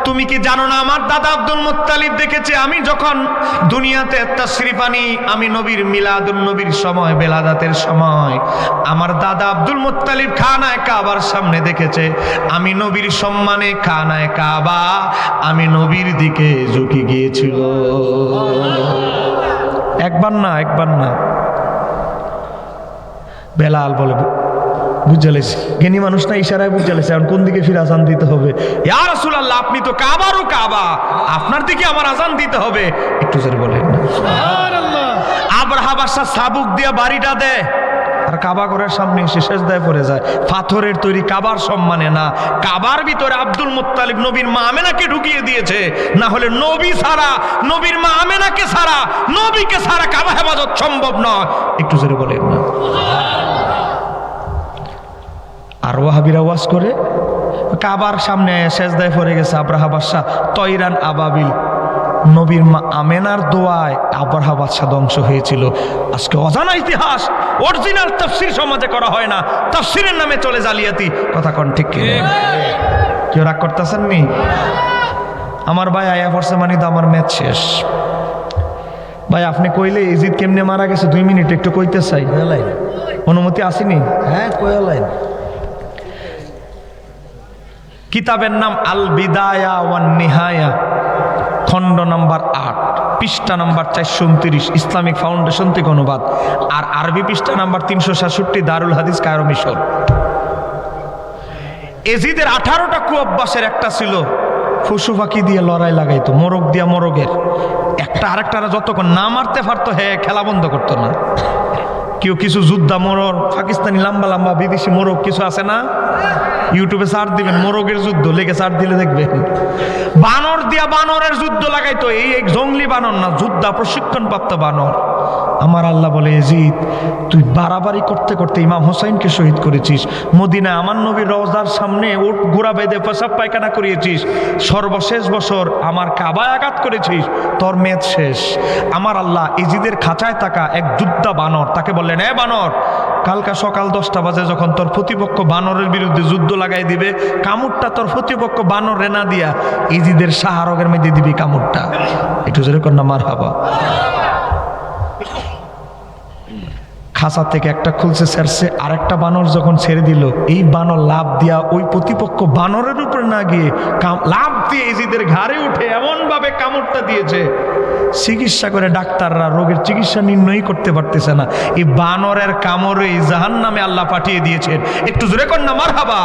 তুমি কি জানো না আমার দাদা আব্দুল মুত্তালিব দেখেছে আমি যখন দুনিয়াতে তাশরিফ আনি, আমি নবীর মিলাদুন নবীর সময়, বেলাদাতের সময় আমার দাদা আব্দুল মুত্তালিব খানায়ে কাবার সামনে দেখেছে, আমি নবীর সম্মানে খানায়ে কাবা আমি নবীর দিকে ঝুঁকে গিয়েছিল। একবার না, একবার না। বেলাল বলে, বুঝালেছি জ্ঞানী মানুষ না, ইশারায় বুঝালেছে এখন কোন দিকে ফিরে আজান দিতে হবে। ইয়া রাসূলুল্লাহ, আপনি তো কাবারও কাবা, আপনার দিকে আমার আজান দিতে হবে, একটু জোরে বলেন না। আবরাহা বাদশা চাবুক দিয়া বাড়িটা দেয় আর কাবা ঘরের সামনে এসে সেজদায় পড়ে যায়। পাথরের তৈরি কাবার সম্মানে না, কাবার ভিতরে আব্দুল মুত্তালিব নবীর মা আমেনাকে ঢুকিয়ে দিয়েছে, না হলে নবী ছাড়া, নবীর মা আমেনাকে ছাড়া, নবীকে ছাড়া কাবা হেফাজত সম্ভব নয়, একটু জোরে বলেন না। আর ওয়াহাবিরা ওয়াজ করে কাবার সামনে সেজদায় পড়ে গেছে আবরাহা বাদশা, তয়রান আবাবিল, নবীর মা আমেনার দোয়ায় আবরাহা বাদশা ধ্বংস হয়েছিল। আজকে অজানা ইতিহাস, অরিজিনাল তাফসীর সমাজে করা হয় না, তাফসীরের নামে চলে জালিয়াতি। কথা কোন ঠিক কি? কেউ রাগ করতেছেন নি? আমার ভাই আয়া পড়ছে মানে তো আমার ম্যাচ শেষ। ভাই আপনি কইলে ইজিদ কেমনে মারা গেছে 2 মিনিট একটু কইতে চাই, অনুমতি আসেনি? হ্যাঁ কয়ালাইন। কিতাবের নাম আল বিদায়া ওয়ান নিহায়া, খণ্ড নাম্বার 8, পৃষ্ঠা নাম্বার 429, ইসলামিক ফাউন্ডেশন থেকে অনুবাদ, আর আরবি পৃষ্ঠা নাম্বার 367, দারুল হাদিস কায়রো মিশর। এজিদের 18টা কুঅভ্যাসের একটা ছিল পশু পাখি দিয়ে লড়াই লাগাইতো, মোরগ দিয়া মোরগের, একটা আরেকটারা যতক্ষণ না মারতে পারতো হ্যাঁ খেলা বন্ধ করতো না। কেউ কিছু যুদ্ধা মোরগ, পাকিস্তানি লম্বা লম্বা বিদেশি মোরগ কিছু আছে না, ইউটিউবে সার্চ দিবেন মোরগের যুদ্ধ, লেগে সার্চ দিলে দেখবেন। বানর দিয়া বানরের যুদ্ধ লাগাইতো, এই এক জঙ্গলি বানর না, যোদ্ধা প্রশিক্ষণপ্রাপ্ত বানর। আমার আল্লাহ বলে, এজিদ তুই বাড়াবাড়ি করতে করতে ইমাম হোসাইনকে শহীদ করেছিস, মদিনায় আমার নবীর রওজার সামনে উট ঘোড়া বেঁধে পেশাব পায়খানা করিয়েছিস, সর্বশেষ বছর আমার কাবায় আঘাত করেছিস, তোর মেয়াদ শেষ। আমার আল্লাহ এজিদের খাঁচায় থাকা এক যোদ্ধা বানর, তাকে বললেন, এ বানর, কালকা সকাল 10টা বাজে যখন তোর প্রতিপক্ষ বানরের বিরুদ্ধে যুদ্ধ লাগাই দিবে, কামড়টা তোর প্রতিপক্ষ বানর রেনা দিয়া এজিদের শাহরগের মধ্যে দিবি কামড়টা। একটু জোরে কর না মারহাবা। খাঁচা থেকে একটা খুলছে ছেড়ছে, আরেকটা বানর যখন ছেড়ে দিল, এই বানর লাভ দিয়া ওই প্রতিপক্ষ বানরের উপরে না গিয়ে লাভ দিয়ে এজিদের ঘাড়ে উঠে এমন ভাবে কামড়টা দিয়েছে, চিকিৎসা করে ডাক্তাররা রোগের চিকিৎসা নির্ণয় করতে পারতেছে না। এই বানরের কামড়ে জাহান্নামে আল্লাহ পাঠিয়ে দিয়েছেন। একটু জোরে কর না মারহাবা।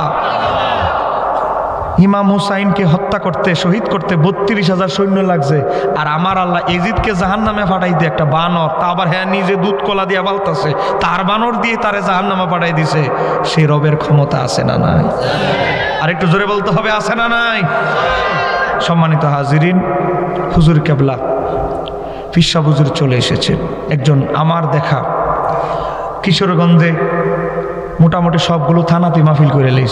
ইমাম হুসাইনকে হত্যা করতে, শহীদ করতে 32,000 সৈন্য লাগছে, আর আমার আল্লাহ এজিদকে জাহান্নামে পাঠাইতে একটা বানর, তা আবার হ্যাঁ নিজে দুধ কলা দিয়ে বালতাছে, তার বানর দিয়ে তারে জাহান্নামে পাঠাই দিছে। সে রবের ক্ষমতা আছে না নাই? আর একটু জোরে বলতে হবে, আছে না নাই? সম্মানিত হাজিরিন, হুজুর কেবলা পীর সাহেব হুজুর চলে এসেছেন। একজন আমার দেখা কিশোরগঞ্জে মোটামুটি সবগুলো থানাতে মাহফিল করে লেছে।